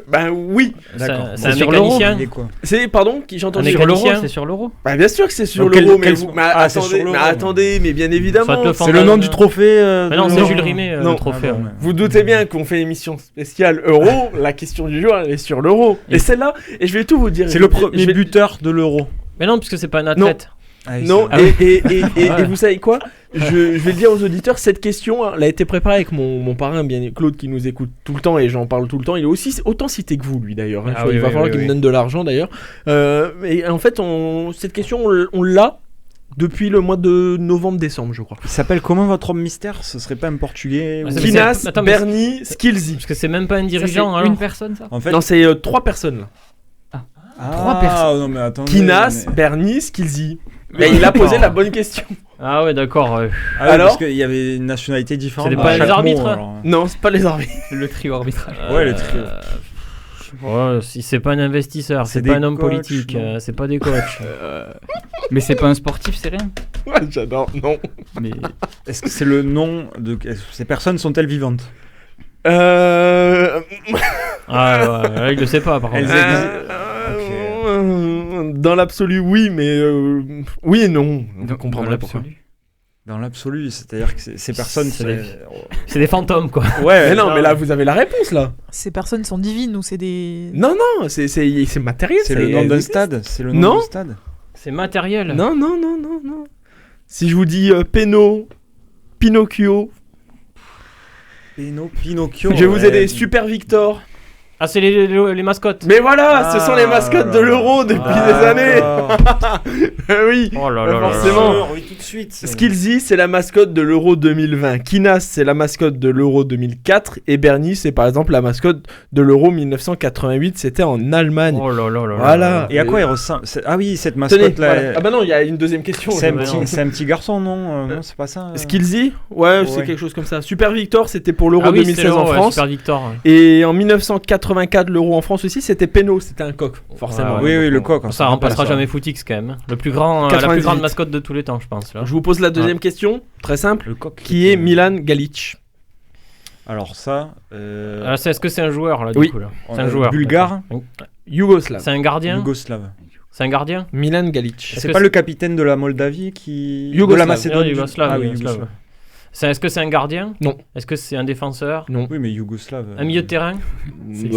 Speaker 2: Ben oui.
Speaker 6: D'accord.
Speaker 3: C'est un
Speaker 6: Sur l'euro,
Speaker 3: mécanicien.
Speaker 6: il est quoi?
Speaker 2: C'est pardon qui j'ai entendu.
Speaker 3: Un
Speaker 5: Sur l'euro,
Speaker 3: mécanicien.
Speaker 5: c'est sur l'euro.
Speaker 2: Bah bien sûr que c'est sur
Speaker 6: Donc,
Speaker 2: l'euro,
Speaker 6: quel
Speaker 2: mais,
Speaker 6: sport
Speaker 2: attendez,
Speaker 6: c'est sur l'euro.
Speaker 2: mais attendez, mais bien
Speaker 3: Soit
Speaker 2: évidemment.
Speaker 3: le
Speaker 6: C'est le nom du trophée.
Speaker 3: Mais non,
Speaker 6: de
Speaker 3: c'est
Speaker 6: l'euro.
Speaker 3: Jules Rimet,
Speaker 2: Non.
Speaker 3: le trophée.
Speaker 6: Ah bon,
Speaker 3: ouais.
Speaker 6: ouais.
Speaker 2: Vous doutez bien qu'on fait une émission spéciale euro. La question du jour elle est sur l'euro. Et celle-là, et je vais tout vous dire.
Speaker 6: C'est le
Speaker 2: Je
Speaker 6: premier
Speaker 2: vais-
Speaker 6: buteur de l'euro.
Speaker 3: Mais non, puisque c'est pas un athlète.
Speaker 6: Ah oui,
Speaker 2: Non,
Speaker 6: c'est vrai.
Speaker 2: et vous savez quoi, je vais le dire aux auditeurs, cette question, hein, elle a été préparée avec mon parrain, bien Claude, qui nous écoute tout le temps et j'en parle tout le temps. Il est aussi autant cité que vous, lui d'ailleurs. Hein.
Speaker 3: Ah
Speaker 2: Il
Speaker 3: oui,
Speaker 2: va
Speaker 3: oui,
Speaker 2: falloir
Speaker 3: oui,
Speaker 2: qu'il
Speaker 3: oui.
Speaker 2: me donne de l'argent d'ailleurs. Et en fait, cette question, on l'a depuis le mois de novembre-décembre, je crois.
Speaker 6: Il s'appelle comment votre homme mystère? Ce serait pas un portugais
Speaker 3: Ah,
Speaker 6: ou-
Speaker 3: c'est-
Speaker 2: Kinas,
Speaker 3: attends, mais
Speaker 2: Bernie, Skillsy.
Speaker 3: Parce que c'est même pas un
Speaker 5: Ça,
Speaker 3: dirigeant.
Speaker 5: c'est
Speaker 3: alors.
Speaker 5: une personne, ça.
Speaker 6: En fait,
Speaker 2: Non, c'est 3 personnes là.
Speaker 5: trois personnes.
Speaker 6: Non, mais attendez.
Speaker 2: Kinas,
Speaker 6: mais-
Speaker 2: Bernie, Skillsy. Mais il a posé la bonne question.
Speaker 3: Ah ouais, d'accord.
Speaker 6: Ah oui,
Speaker 2: Alors
Speaker 6: parce qu'il y avait une nationalité différente.
Speaker 3: C'est
Speaker 6: dans
Speaker 3: pas les
Speaker 6: chaque mot,
Speaker 3: arbitres,
Speaker 6: alors.
Speaker 2: Non, c'est pas les arbitres.
Speaker 5: Le trio arbitral.
Speaker 6: Ouais, le trio.
Speaker 3: Ouais, si c'est pas un investisseur,
Speaker 6: C'est
Speaker 3: c'est pas
Speaker 6: des
Speaker 3: un homme
Speaker 6: coachs,
Speaker 3: politique,
Speaker 6: non
Speaker 3: c'est pas des coachs.
Speaker 5: Mais c'est pas un sportif, c'est rien.
Speaker 2: J'adore, non.
Speaker 5: Mais
Speaker 6: Est-ce que c'est le nom de. Est-ce que ces personnes sont-elles vivantes?
Speaker 2: Euh...
Speaker 3: Ah ouais, là, il le sait pas par contre.
Speaker 2: Dans l'absolu, oui, mais oui et non. Vous
Speaker 5: dans
Speaker 2: comprendrez pourquoi.
Speaker 5: l'absolu.
Speaker 6: Dans l'absolu, c'est-à-dire que ces personnes.
Speaker 3: C'est des fantômes quoi.
Speaker 6: Ouais,
Speaker 2: Mais non, mais là, vous avez la réponse, là.
Speaker 4: Ces personnes sont divines ou c'est des.
Speaker 2: Non, non, c'est matériel.
Speaker 6: c'est
Speaker 2: ça
Speaker 6: le nom d'un
Speaker 2: existe.
Speaker 6: stade. C'est le nom
Speaker 2: Non.
Speaker 6: du stade.
Speaker 3: C'est matériel.
Speaker 2: Non, non, non, non, non. Si je vous dis Péno, Pinocchio,
Speaker 6: Pinocchio.
Speaker 2: je vais vous aider. Super Victor.
Speaker 3: Ah, c'est les mascottes.
Speaker 2: Mais voilà, ce sont les mascottes de l'Euro depuis des années. Oui.
Speaker 3: Oh là là là
Speaker 2: forcément.
Speaker 3: là.
Speaker 6: Oui, tout de suite.
Speaker 2: Skillsy, c'est la mascotte de l'Euro 2020. Kinas, c'est la mascotte de l'Euro 2004. Et Bernie, c'est par exemple la mascotte de l'Euro 1988. C'était en Allemagne.
Speaker 3: Oh là là là là.
Speaker 2: Voilà.
Speaker 6: Et à quoi il ressemble? Ah oui, cette
Speaker 2: Tenez,
Speaker 6: mascotte là.
Speaker 2: voilà. Ah bah non, il y a une deuxième question.
Speaker 6: C'est un,
Speaker 3: mais non.
Speaker 6: c'est un petit garçon, non? Non, c'est pas ça.
Speaker 2: Skillsy, ouais, c'est
Speaker 6: Ouais.
Speaker 2: quelque chose comme ça. Super Victor, c'était pour l'Euro
Speaker 3: Ah oui,
Speaker 2: 2016
Speaker 3: c'était
Speaker 2: en
Speaker 3: l'Euro, ouais,
Speaker 2: France.
Speaker 3: Super Victor.
Speaker 2: Et en 1984, l'Euro en France aussi, c'était Péno, c'était un coq, forcément.
Speaker 3: Ouais,
Speaker 6: Oui, le coq. on
Speaker 3: Ça
Speaker 6: s'en
Speaker 3: remplacera
Speaker 6: rappelle,
Speaker 3: jamais Footix quand même. La plus grande
Speaker 2: 98.
Speaker 3: mascotte de tous les temps, je pense. Là.
Speaker 2: Je vous pose la deuxième question, très simple,
Speaker 6: Le coq.
Speaker 2: qui est Milan Galic.
Speaker 6: Alors ça.
Speaker 3: Est-ce que c'est un joueur là
Speaker 2: Oui.
Speaker 3: du coup là
Speaker 6: on
Speaker 3: C'est
Speaker 6: a
Speaker 3: un joueur.
Speaker 6: Bulgare.
Speaker 3: d'accord.
Speaker 2: Yougoslave.
Speaker 3: C'est un gardien.
Speaker 6: Yougoslave.
Speaker 3: C'est un gardien.
Speaker 2: Milan Galic.
Speaker 3: Est-ce
Speaker 6: C'est
Speaker 3: que
Speaker 6: pas le capitaine de la Moldavie qui.
Speaker 2: Yougoslave.
Speaker 6: De la Macédoine.
Speaker 3: Yougoslave,
Speaker 6: Ah oui,
Speaker 3: Yougoslave.
Speaker 6: Yougoslave.
Speaker 3: Est-ce que c'est un gardien?
Speaker 2: Non.
Speaker 3: Est-ce que c'est un défenseur?
Speaker 2: Non.
Speaker 6: Oui, mais Yougoslave.
Speaker 3: Un milieu de terrain?
Speaker 2: Milieu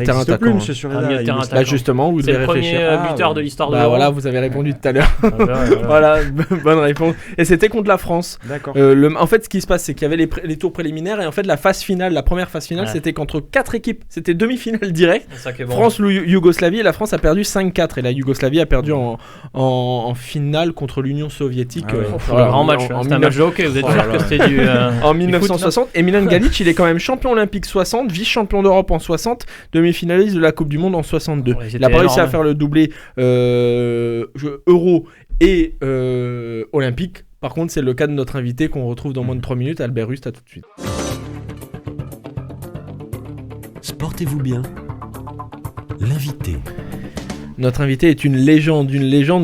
Speaker 2: de terrain
Speaker 6: Ça existe plus,
Speaker 2: attaquant.
Speaker 6: monsieur Sureda.
Speaker 3: milieu de terrain
Speaker 6: Yougoslave.
Speaker 2: Bah
Speaker 3: attaquant.
Speaker 2: justement, vous
Speaker 3: C'est
Speaker 2: devez
Speaker 3: le premier
Speaker 2: réfléchir.
Speaker 6: Ah,
Speaker 3: buteur
Speaker 6: ouais.
Speaker 3: de l'histoire de
Speaker 2: Bah
Speaker 3: l'Euro.
Speaker 2: voilà, vous avez répondu tout à l'heure.
Speaker 3: Ah, voilà.
Speaker 2: Voilà, bonne réponse. Et c'était contre la France.
Speaker 6: D'accord.
Speaker 2: En fait, ce qui se passe, c'est qu'il y avait les tours préliminaires et en fait, la phase finale, la première phase finale,
Speaker 3: Ouais.
Speaker 2: c'était contre 4 équipes. C'était demi-finale directe.
Speaker 3: C'est ça qui est bon.
Speaker 2: France, Yougoslavie, et la France a perdu 5-4 et la Yougoslavie a perdu en finale contre l'Union soviétique.
Speaker 6: Ah ouais.
Speaker 2: Voilà,
Speaker 3: Un grand match.
Speaker 2: en
Speaker 3: C'était un match de hockey. Vous êtes
Speaker 6: Oh
Speaker 3: sûr
Speaker 6: là
Speaker 3: que
Speaker 6: là.
Speaker 3: c'était du.
Speaker 2: En
Speaker 3: du
Speaker 2: 1960, et Milan Galic, il est quand même champion olympique 60, vice-champion d'Europe en 60, demi-finaliste de la Coupe du Monde en 62.
Speaker 3: Ouais,
Speaker 2: Il a pas
Speaker 3: c'était
Speaker 2: réussi à
Speaker 3: énorme.
Speaker 2: faire le doublé Euro et Olympique. Par contre, c'est le cas de notre invité qu'on retrouve dans moins de 3 minutes, Albert Rust, à tout de suite.
Speaker 1: Sportez-vous bien. L'invité.
Speaker 2: Notre invité est une légende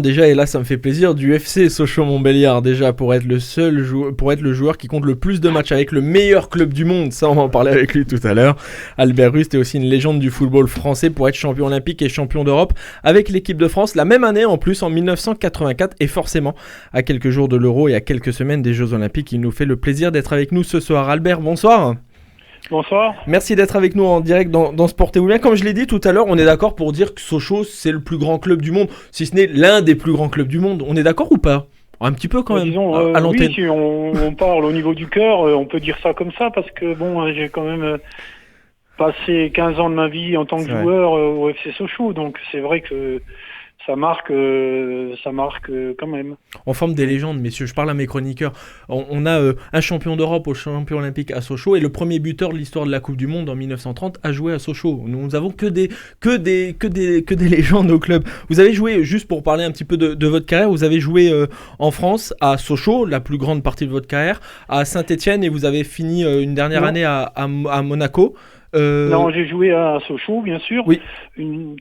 Speaker 2: déjà, et là ça me fait plaisir, du FC Sochaux-Montbéliard déjà, pour être le joueur qui compte le plus de matchs avec le meilleur club du monde, ça on va en parler avec lui tout à l'heure. Albert Rust est aussi une légende du football français pour être champion olympique et champion d'Europe avec l'équipe de France, la même année en plus, en 1984, et forcément, à quelques jours de l'Euro et à quelques semaines des Jeux Olympiques, il nous fait le plaisir d'être avec nous ce soir. Albert, bonsoir.
Speaker 8: Bonsoir.
Speaker 2: Merci d'être avec nous en direct dans Sportez-vous bien. Comme je l'ai dit tout à l'heure, on est d'accord pour dire que Sochaux, c'est le plus grand club du monde, si ce n'est l'un des plus grands clubs du monde. On est d'accord ou pas? Un petit peu quand même,
Speaker 8: Disons,
Speaker 2: à l'antenne.
Speaker 8: oui, si on parle au niveau du cœur, on peut dire ça comme ça, parce que bon, j'ai quand même passé 15 ans de ma vie en tant que
Speaker 6: C'est vrai.
Speaker 8: joueur au FC Sochaux, donc c'est vrai que ça marque quand même.
Speaker 2: On forme des légendes, messieurs. Je parle à mes chroniqueurs. On a un champion d'Europe au champion olympique à Sochaux et le premier buteur de l'histoire de la Coupe du Monde en 1930 a joué à Sochaux. Nous avons que des légendes au club. Vous avez joué, juste pour parler un petit peu de votre carrière, vous avez joué en France à Sochaux, la plus grande partie de votre carrière, à Saint-Étienne et vous avez fini une dernière
Speaker 8: Non.
Speaker 2: année à Monaco.
Speaker 8: Non, j'ai joué à Sochaux, bien sûr,
Speaker 2: Oui.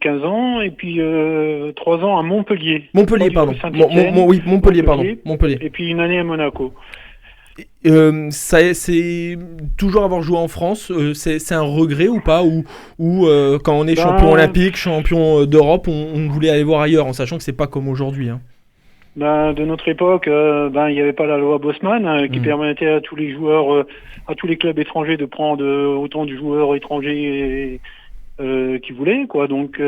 Speaker 8: 15 ans, et puis 3 ans à Montpellier.
Speaker 2: Montpellier,
Speaker 8: Pas du
Speaker 2: pardon.
Speaker 8: tout Saint-Étienne,
Speaker 2: Oui, Montpellier, pardon. Montpellier.
Speaker 8: et puis une année à Monaco.
Speaker 2: C'est toujours avoir joué en France, c'est un regret ou pas, ou quand on est
Speaker 8: Ben,
Speaker 2: champion olympique, champion d'Europe, on voulait aller voir ailleurs en sachant que c'est pas comme aujourd'hui. Hein.
Speaker 8: Ben, de notre époque, il n'y avait pas la loi Bosman qui permettait à tous les joueurs, à tous les clubs étrangers de prendre autant de joueurs étrangers qu'ils voulaient, quoi. Donc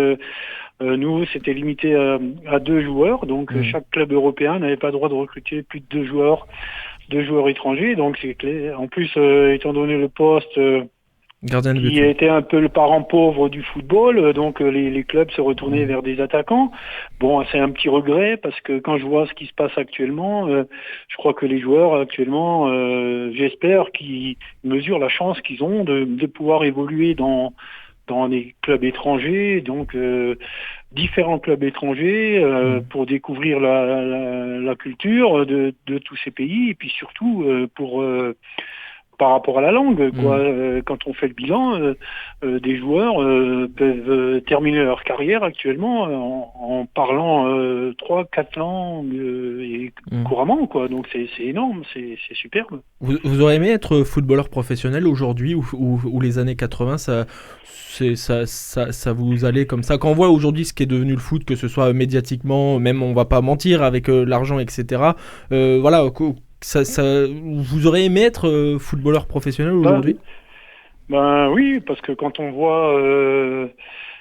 Speaker 8: nous, c'était limité à 2 joueurs, donc chaque club européen n'avait pas le droit de recruter plus de 2 joueurs étrangers. Donc c'est clair. En plus, étant donné le poste
Speaker 2: Gardien de but.
Speaker 8: qui était un peu le parent pauvre du football, donc les clubs se retournaient vers des attaquants. Bon, c'est un petit regret parce que quand je vois ce qui se passe actuellement, je crois que les joueurs actuellement, j'espère qu'ils mesurent la chance qu'ils ont de pouvoir évoluer dans des clubs étrangers, donc différents clubs étrangers pour découvrir la culture de tous ces pays et puis surtout pour par rapport à la langue, quoi. Quand on fait le bilan, des joueurs peuvent terminer leur carrière actuellement en parlant 3-4 langues et couramment, quoi. Donc c'est énorme, c'est superbe.
Speaker 2: Vous auriez aimé être footballeur professionnel aujourd'hui ou les années 80, ça vous allait comme ça? Quand on voit aujourd'hui ce qui est devenu le foot, que ce soit médiatiquement, même on va pas mentir avec l'argent, etc. Voilà. Vous auriez aimé être footballeur professionnel aujourd'hui?
Speaker 8: Ben oui, parce que quand on voit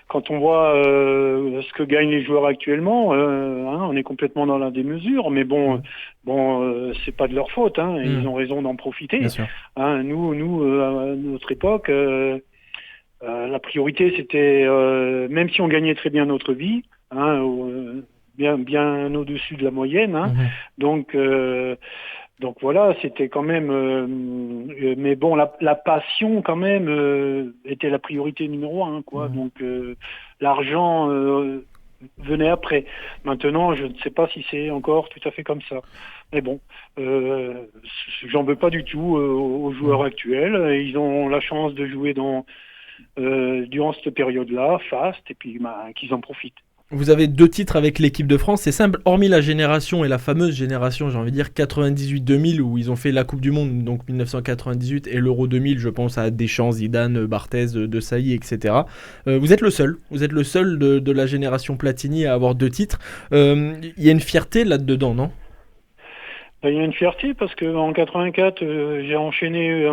Speaker 8: ce que gagnent les joueurs actuellement, on est complètement dans la démesure. Mais bon, c'est pas de leur faute. Ils ont raison d'en profiter.
Speaker 2: Bien sûr.
Speaker 8: Nous, à notre époque, la priorité c'était, même si on gagnait très bien notre vie, bien au-dessus de la moyenne. Donc voilà, c'était quand même... mais bon, la passion quand même était la priorité numéro 1, quoi. Donc l'argent venait après. Maintenant, je ne sais pas si c'est encore tout à fait comme ça. Mais bon, j'en veux pas du tout aux joueurs actuels. Ils ont la chance de jouer durant cette période-là, fast, et puis qu'ils en profitent.
Speaker 2: Vous avez 2 titres avec l'équipe de France, c'est simple, hormis la génération et la fameuse génération, j'ai envie de dire 98-2000 où ils ont fait la Coupe du Monde, donc 1998 et l'Euro 2000, je pense à Deschamps, Zidane, Barthez, De Sailly, etc. Vous êtes le seul de la génération Platini à avoir 2 titres. Il y a une fierté là-dedans, non?
Speaker 8: Il y a une fierté parce qu'en 84, j'ai enchaîné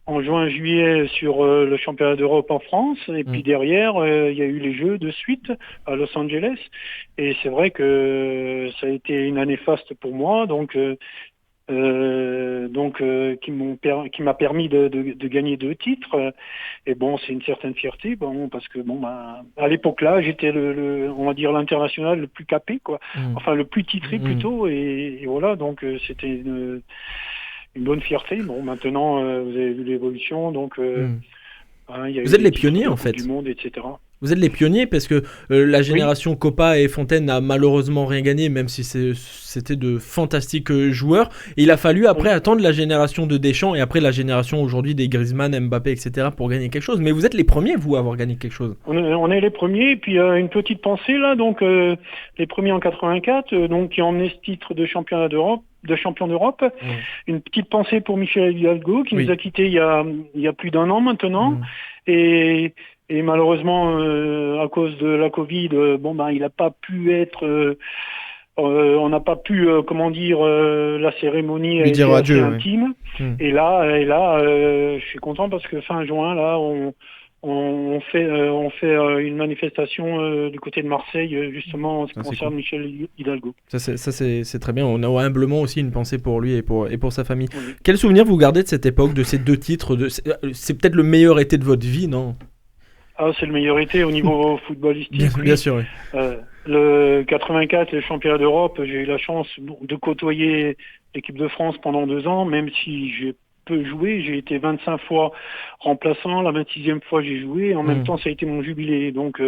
Speaker 8: en juin-juillet sur le championnat d'Europe en France, et puis derrière il y a eu les Jeux de suite à Los Angeles, et c'est vrai que ça a été une année faste pour moi, donc qui m'a permis de gagner 2 titres, et bon, c'est une certaine fierté, parce que à l'époque là j'étais on va dire l'international le plus capé, quoi, enfin le plus titré plutôt, et voilà, donc c'était une bonne fierté. Bon, maintenant, vous avez vu l'évolution, donc il y a
Speaker 2: vous êtes les pionniers, en fait.
Speaker 8: Du monde, etc.
Speaker 2: Vous êtes les pionniers parce que la génération Copa et Fontaine n'a malheureusement rien gagné, même si c'était de fantastiques joueurs. Et il a fallu après attendre la génération de Deschamps et après la génération aujourd'hui des Griezmann, Mbappé, etc. pour gagner quelque chose. Mais vous êtes les premiers, vous, à avoir gagné quelque chose.
Speaker 8: On est les premiers, et puis une petite pensée là, donc les premiers en 84, donc qui ont emmené ce titre de champion d'Europe. Une petite pensée pour Michel Hidalgo qui nous a quittés il y a plus d'1 an maintenant, et malheureusement à cause de la Covid, il n'a pas pu être on n'a pas pu la cérémonie a été assez intime. Et là je suis content parce que fin juin là une manifestation du côté de Marseille, justement en ce qui concerne Michel Hidalgo.
Speaker 2: Ça c'est très bien. On a humblement aussi une pensée pour lui et pour sa famille.
Speaker 8: Oui.
Speaker 2: Quel souvenir vous gardez de cette époque, de ces 2 titres c'est peut-être le meilleur été de votre vie, non?
Speaker 8: Ah, c'est le meilleur été au niveau footballistique.
Speaker 2: Bien sûr, oui.
Speaker 8: Le 84, le championnat d'Europe, j'ai eu la chance de côtoyer l'équipe de France pendant 2 ans, même si j'ai peu joué. J'ai été 25 fois remplaçant, la 26e fois j'ai joué. En même temps, ça a été mon jubilé. Donc,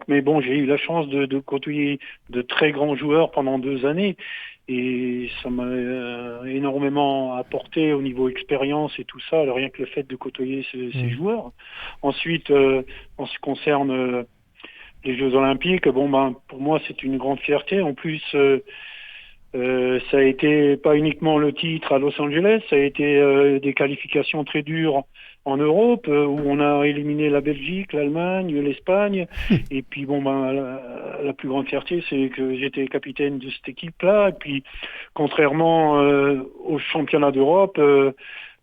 Speaker 8: mais bon, j'ai eu la chance de côtoyer de très grands joueurs pendant 2 années. Et ça m'a énormément apporté au niveau expérience et tout ça, rien que le fait de côtoyer ces joueurs. Ensuite, en ce qui concerne les Jeux Olympiques, pour moi c'est une grande fierté. En plus, ça a été pas uniquement le titre à Los Angeles, ça a été des qualifications très dures en Europe, où on a éliminé la Belgique, l'Allemagne, l'Espagne. Et puis la plus grande fierté, c'est que j'étais capitaine de cette équipe-là. Et puis, contrairement au championnat d'Europe,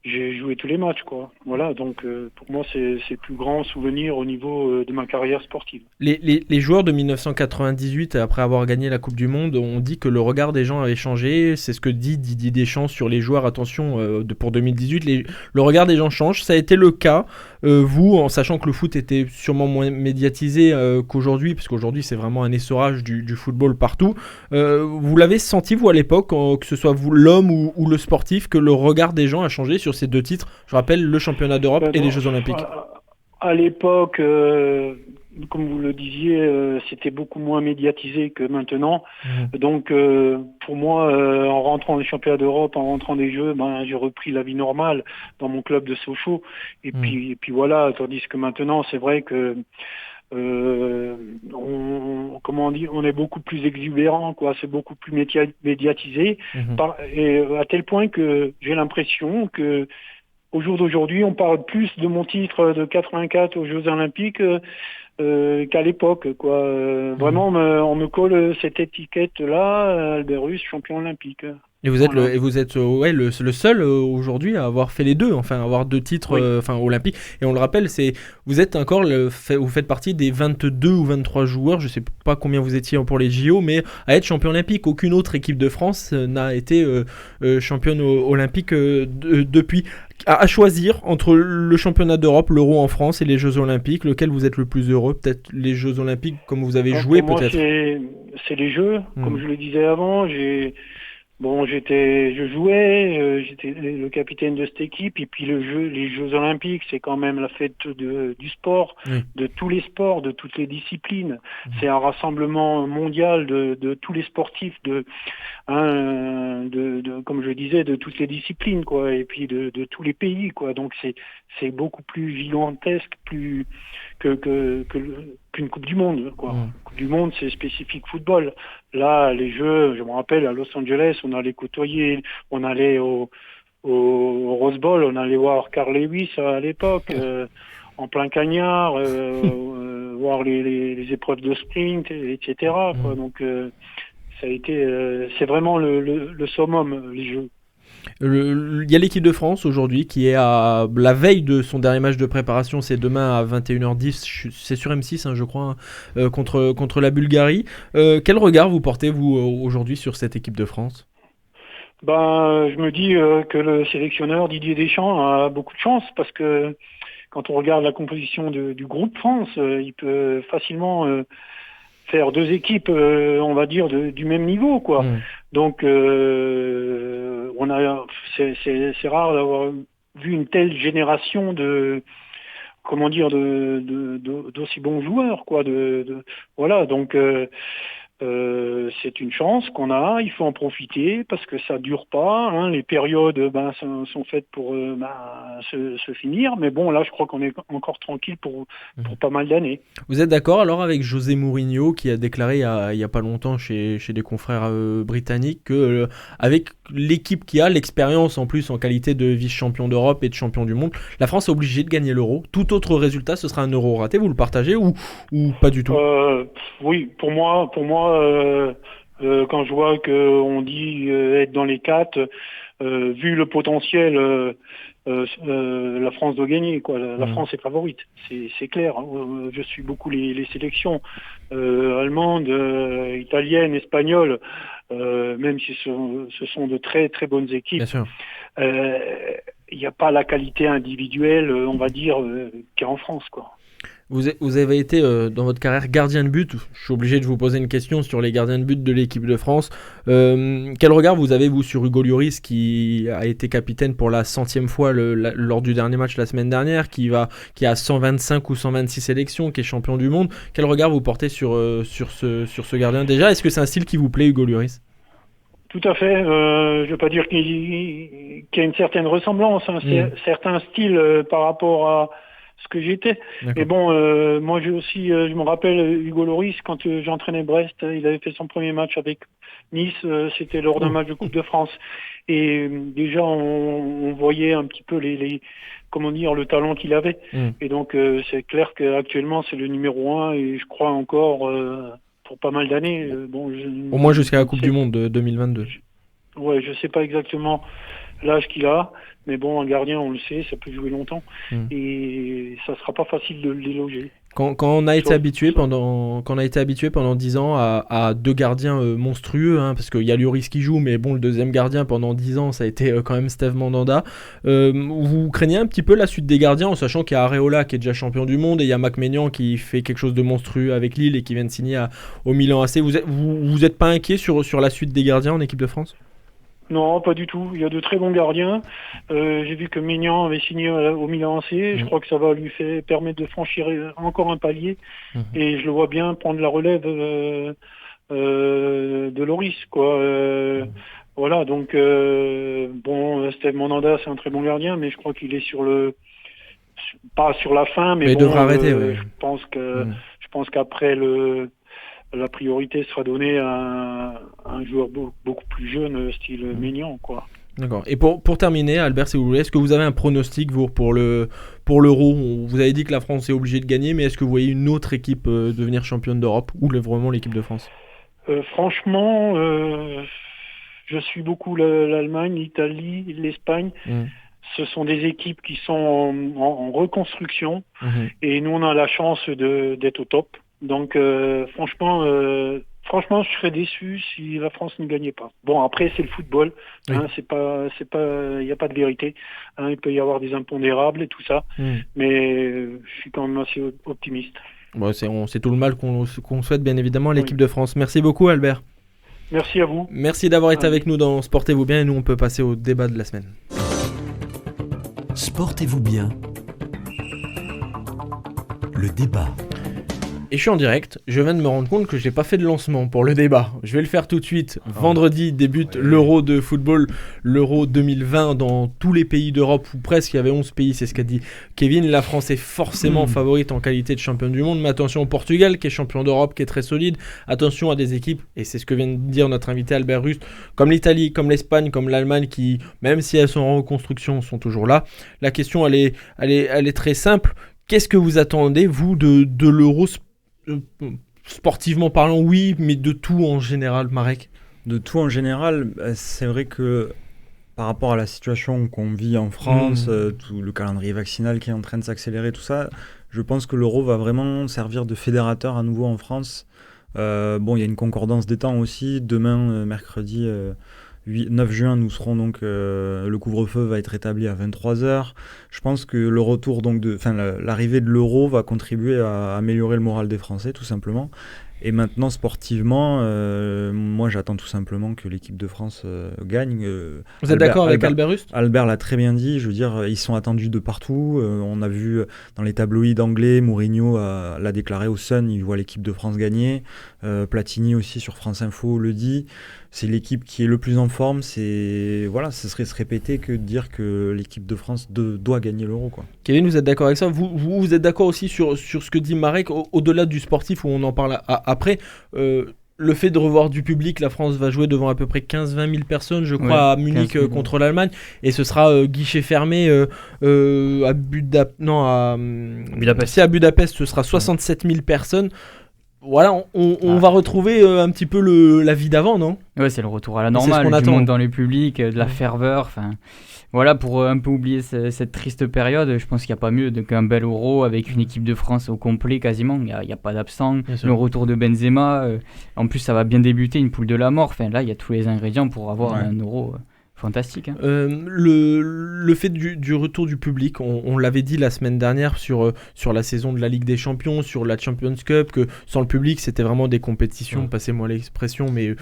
Speaker 8: j'ai joué tous les matchs, quoi. Voilà, donc pour moi, c'est le plus grand souvenir au niveau de ma carrière sportive.
Speaker 2: Les joueurs de 1998, après avoir gagné la Coupe du Monde, ont dit que le regard des gens avait changé. C'est ce que dit Didier Deschamps sur les joueurs. Attention, pour 2018, le regard des gens change. Ça a été le cas, vous, en sachant que le foot était sûrement moins médiatisé qu'aujourd'hui, parce qu'aujourd'hui, c'est vraiment un essorage du football partout. Vous l'avez senti, vous, à l'époque, que ce soit vous, l'homme ou le sportif, que le regard des gens a changé sur ces 2 titres, je rappelle, le championnat d'Europe et les Jeux Olympiques.
Speaker 8: À l'époque, comme vous le disiez, c'était beaucoup moins médiatisé que maintenant. Donc, pour moi, en rentrant des championnats d'Europe, en rentrant des Jeux, j'ai repris la vie normale dans mon club de Sochaux. Et puis voilà, tandis que maintenant, c'est vrai que on est beaucoup plus exubérant, quoi. C'est beaucoup plus médiatisé, et à tel point que j'ai l'impression que au jour d'aujourd'hui, on parle plus de mon titre de 84 aux Jeux Olympiques qu'à l'époque, quoi. Vraiment, on me colle cette étiquette-là, Alberus, champion olympique.
Speaker 2: Et vous êtes, le seul aujourd'hui à avoir fait les 2, enfin avoir 2 titres olympiques. Et on le rappelle, vous êtes encore vous faites partie des 22 ou 23 joueurs, je ne sais pas combien vous étiez pour les JO, mais à être champion olympique. Aucune autre équipe de France n'a été championne olympique depuis. À choisir entre le championnat d'Europe, l'Euro en France et les Jeux Olympiques, lequel vous êtes le plus heureux? Peut-être les Jeux Olympiques, comme vous avez joué,
Speaker 8: pour
Speaker 2: peut-être.
Speaker 8: Moi, c'est les Jeux, comme je le disais avant. Je jouais, j'étais le capitaine de cette équipe, et puis les Jeux Olympiques, c'est quand même la fête du sport, de tous les sports, de toutes les disciplines. C'est un rassemblement mondial de tous les sportifs, comme je disais, de toutes les disciplines, quoi, et puis de tous les pays, quoi. Donc c'est beaucoup plus gigantesque, plus qu'une Coupe du Monde, quoi. Coupe du Monde, c'est spécifique football. Là, les Jeux, je me rappelle, à Los Angeles, on allait côtoyer, on allait au Rose Bowl, on allait voir Carl Lewis à l'époque, en plein cagnard, voir les épreuves de sprint, etc., quoi. Donc, ça a été, c'est vraiment le summum, les Jeux.
Speaker 2: Il y a l'équipe de France aujourd'hui qui est à la veille de son dernier match de préparation, c'est demain à 21h10, c'est sur M6 je crois, contre la Bulgarie. Quel regard vous portez vous aujourd'hui sur cette équipe de France?
Speaker 8: Je me dis que le sélectionneur Didier Deschamps a beaucoup de chance, parce que quand on regarde la composition du groupe France, il peut facilement faire 2 équipes, on va dire, du même niveau, quoi. Donc, c'est rare d'avoir vu une telle génération d'aussi bons joueurs, quoi. Voilà, donc c'est une chance qu'on a, il faut en profiter parce que ça dure pas, les périodes sont faites pour se finir, mais bon, là je crois qu'on est encore tranquille pour pas mal d'années.
Speaker 2: Vous êtes d'accord alors avec José Mourinho qui a déclaré il y a pas longtemps chez des confrères britanniques que avec l'équipe qui a l'expérience en plus en qualité de vice-champion d'Europe et de champion du monde, la France est obligée de gagner l'Euro, tout autre résultat ce sera un Euro raté? Vous le partagez ou pas du tout?
Speaker 8: Oui, pour moi, quand je vois qu'on dit être dans les 4, vu le potentiel, la France doit gagner, quoi. La France est favorite, c'est clair. Je suis beaucoup les sélections allemandes, italiennes, espagnoles, même si ce sont de très très bonnes équipes.
Speaker 2: Bien sûr.
Speaker 8: Il n'y a pas la qualité individuelle, on va dire, qu'il y a en France, quoi.
Speaker 2: Vous avez été dans votre carrière gardien de but. Je suis obligé de vous poser une question sur les gardiens de but de l'équipe de France. Quel regard vous avez, vous, sur Hugo Lloris, qui a été capitaine pour la 100e fois lors du dernier match la semaine dernière, qui a 125 ou 126 sélections, qui est champion du monde. Quel regard vous portez sur ce gardien déjà? Est-ce que c'est un style qui vous plaît, Hugo Lloris?
Speaker 8: Tout à fait. Je ne veux pas dire qu'il y a une certaine ressemblance, un certain style par rapport à ce que j'étais. D'accord. Mais bon, moi je me rappelle Hugo Lloris, quand j'entraînais Brest, il avait fait son premier match avec Nice, c'était lors d'un match de Coupe de France. Et déjà on voyait un petit peu le talent qu'il avait. Et donc c'est clair qu'actuellement c'est le numéro 1 et je crois encore pour pas mal d'années.
Speaker 2: Au moins jusqu'à la Coupe du Monde de 2022.
Speaker 8: Ouais, je sais pas exactement l'âge qu'il a, mais bon, un gardien, on le sait, ça peut jouer longtemps, et ça sera pas facile de le déloger.
Speaker 2: Quand on a été habitué pendant 10 ans à deux gardiens monstrueux, parce qu'il y a Lloris qui joue, mais bon, le deuxième gardien pendant 10 ans, ça a été quand même Steve Mandanda. Vous craignez un petit peu la suite des gardiens, en sachant qu'il y a Areola qui est déjà champion du monde, et il y a Mac Maignan qui fait quelque chose de monstrueux avec Lille et qui vient de signer au Milan AC. Vous êtes pas inquiet sur la suite des gardiens en équipe de France ?
Speaker 8: Non, pas du tout. Il y a de très bons gardiens. J'ai vu que Maignan avait signé au Milan AC. Je crois que ça va lui permettre de franchir encore un palier. Et je le vois bien prendre la relève de Lloris, quoi. Voilà, donc Steve Mandanda, c'est un très bon gardien, mais je crois qu'il est pas sur la fin, mais
Speaker 2: il devrait arrêter. Ouais.
Speaker 8: Je pense qu'après la priorité sera donnée à un joueur beaucoup plus jeune, style Maignan, quoi.
Speaker 2: D'accord. Et pour terminer, Albert, si vous voulez, est-ce que vous avez un pronostic pour l'Euro ? Vous avez dit que la France est obligée de gagner, mais est-ce que vous voyez une autre équipe devenir championne d'Europe ou vraiment l'équipe de France ?
Speaker 8: Franchement, je suis beaucoup l'Allemagne, l'Italie, l'Espagne. Ce sont des équipes qui sont en reconstruction et nous, on a la chance d'être au top. Donc franchement, je serais déçu si la France ne gagnait pas. Bon, après c'est le football, c'est pas, il n'y a pas de vérité. Il peut y avoir des impondérables et tout ça, mais je suis quand même assez optimiste.
Speaker 2: Bon, c'est tout le mal qu'on souhaite bien évidemment à l'équipe de France. Merci beaucoup, Albert.
Speaker 8: Merci à vous.
Speaker 2: Merci d'avoir été avec nous dans Sportez-vous bien, et nous on peut passer au débat de la semaine.
Speaker 1: Sportez-vous bien. Le débat.
Speaker 2: Et je suis en direct, je viens de me rendre compte que je n'ai pas fait de lancement pour le débat. Je vais le faire tout de suite. Vendredi débute l'Euro de football, l'Euro 2020 dans tous les pays d'Europe, ou presque. Il y avait 11 pays, c'est ce qu'a dit Kevin. La France est forcément favorite en qualité de champion du monde, mais attention au Portugal qui est champion d'Europe, qui est très solide. Attention à des équipes, et c'est ce que vient de dire notre invité Albert Rust, comme l'Italie, comme l'Espagne, comme l'Allemagne, qui, même si elles sont en reconstruction, sont toujours là. La question, elle est très simple. Qu'est-ce que vous attendez, vous, de l'Euro sportivement parlant, oui, mais de tout en général, Marek?
Speaker 6: De tout en général, c'est vrai que par rapport à la situation qu'on vit en France, tout le calendrier vaccinal qui est en train de s'accélérer, tout ça, je pense que l'Euro va vraiment servir de fédérateur à nouveau en France. Il y a une concordance des temps aussi. Demain, mercredi 9 juin, nous serons donc le couvre-feu va être établi à 23h. Je pense que le retour l'arrivée de l'Euro va contribuer à améliorer le moral des Français, tout simplement. Et maintenant, sportivement, moi j'attends tout simplement que l'équipe de France gagne.
Speaker 2: Vous êtes d'accord avec Albert Rust ?
Speaker 6: Albert l'a très bien dit, je veux dire, ils sont attendus de partout. On a vu dans les tabloïds anglais, Mourinho l'a déclaré au Sun, il voit l'équipe de France gagner. Platini aussi sur France Info le dit. C'est l'équipe qui est le plus en forme. Ce serait se répéter que de dire que l'équipe de France doit gagner l'Euro, quoi.
Speaker 2: Kevin, vous êtes d'accord avec ça ? Vous êtes d'accord aussi sur ce que dit Marek, au-delà du sportif où on en parle après, le fait de revoir du public, la France va jouer devant à peu près 15-20 000 personnes, je crois, à Munich contre l'Allemagne, et ce sera guichet fermé à Budapest. Si à Budapest, ce sera 67 000 personnes. voilà, on va retrouver un petit peu la vie d'avant, non ?
Speaker 5: Ouais, c'est le retour à la
Speaker 2: C'est ce
Speaker 5: normale,
Speaker 2: qu'on
Speaker 5: du
Speaker 2: attend.
Speaker 5: monde dans les publics, de la ferveur, enfin... Voilà, pour un peu oublier cette triste période, je pense qu'il n'y a pas mieux qu'un bel Euro avec une équipe de France au complet quasiment. Il n'y a pas d'absents,
Speaker 2: Bien sûr.
Speaker 5: le retour de Benzema. En plus, ça va bien débuter, une poule de la mort. Enfin, là, il y a tous les ingrédients pour avoir un Euro fantastique. Hein.
Speaker 2: Le fait du retour du public, on l'avait dit la semaine dernière sur la saison de la Ligue des Champions, sur la Champions Cup, que sans le public, c'était vraiment des compétitions, passez-moi l'expression, mais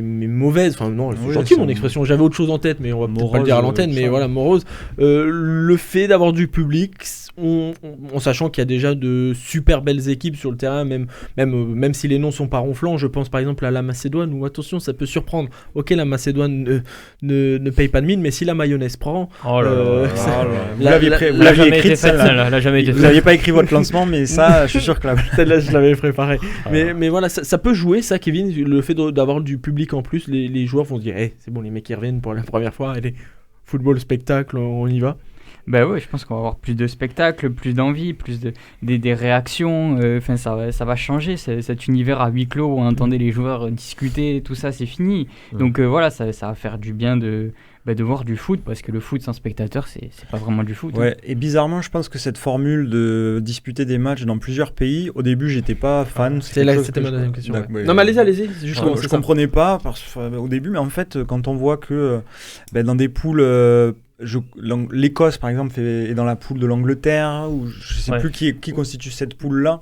Speaker 2: mauvaise, enfin non, c'est gentil mon expression, j'avais autre chose en tête, mais on va peut-être pas le dire à l'antenne, mais voilà, morose. Le fait d'avoir du public, en sachant qu'il y a déjà de super belles équipes sur le terrain, même si les noms sont pas ronflants, je pense par exemple à la Macédoine, où attention, ça peut surprendre. Ok, la Macédoine ne paye pas de mine, mais si la mayonnaise prend...
Speaker 3: Oh là là.
Speaker 6: Vous l'aviez écrite celle-là. Vous n'aviez pas écrit votre lancement, mais ça, je suis sûr que
Speaker 2: celle-là, je l'avais préparé. Mais voilà, ça peut jouer, ça, Kevin, le fait d'avoir du public en plus, les joueurs vont se dire hey, c'est bon, les mecs qui reviennent pour la première fois, allez, football, spectacle, on y va.
Speaker 5: Ben ouais, je pense qu'on va avoir plus de spectacles, plus d'envie, plus des réactions. Enfin, ça va changer cet univers à huis clos où on entendait les joueurs discuter, tout ça, c'est fini. Donc voilà, ça va faire du bien de voir du foot, parce que le foot sans spectateurs, c'est pas vraiment du foot.
Speaker 6: Ouais, et bizarrement, je pense que cette formule de disputer des matchs dans plusieurs pays, au début, j'étais pas fan.
Speaker 2: C'était ma deuxième question. Ouais. Non, mais allez-y.
Speaker 6: Je comprenais pas au début, mais en fait, quand on voit que dans des poules. L'Écosse par exemple est dans la poule de l'Angleterre, ou je sais plus qui constitue cette poule là.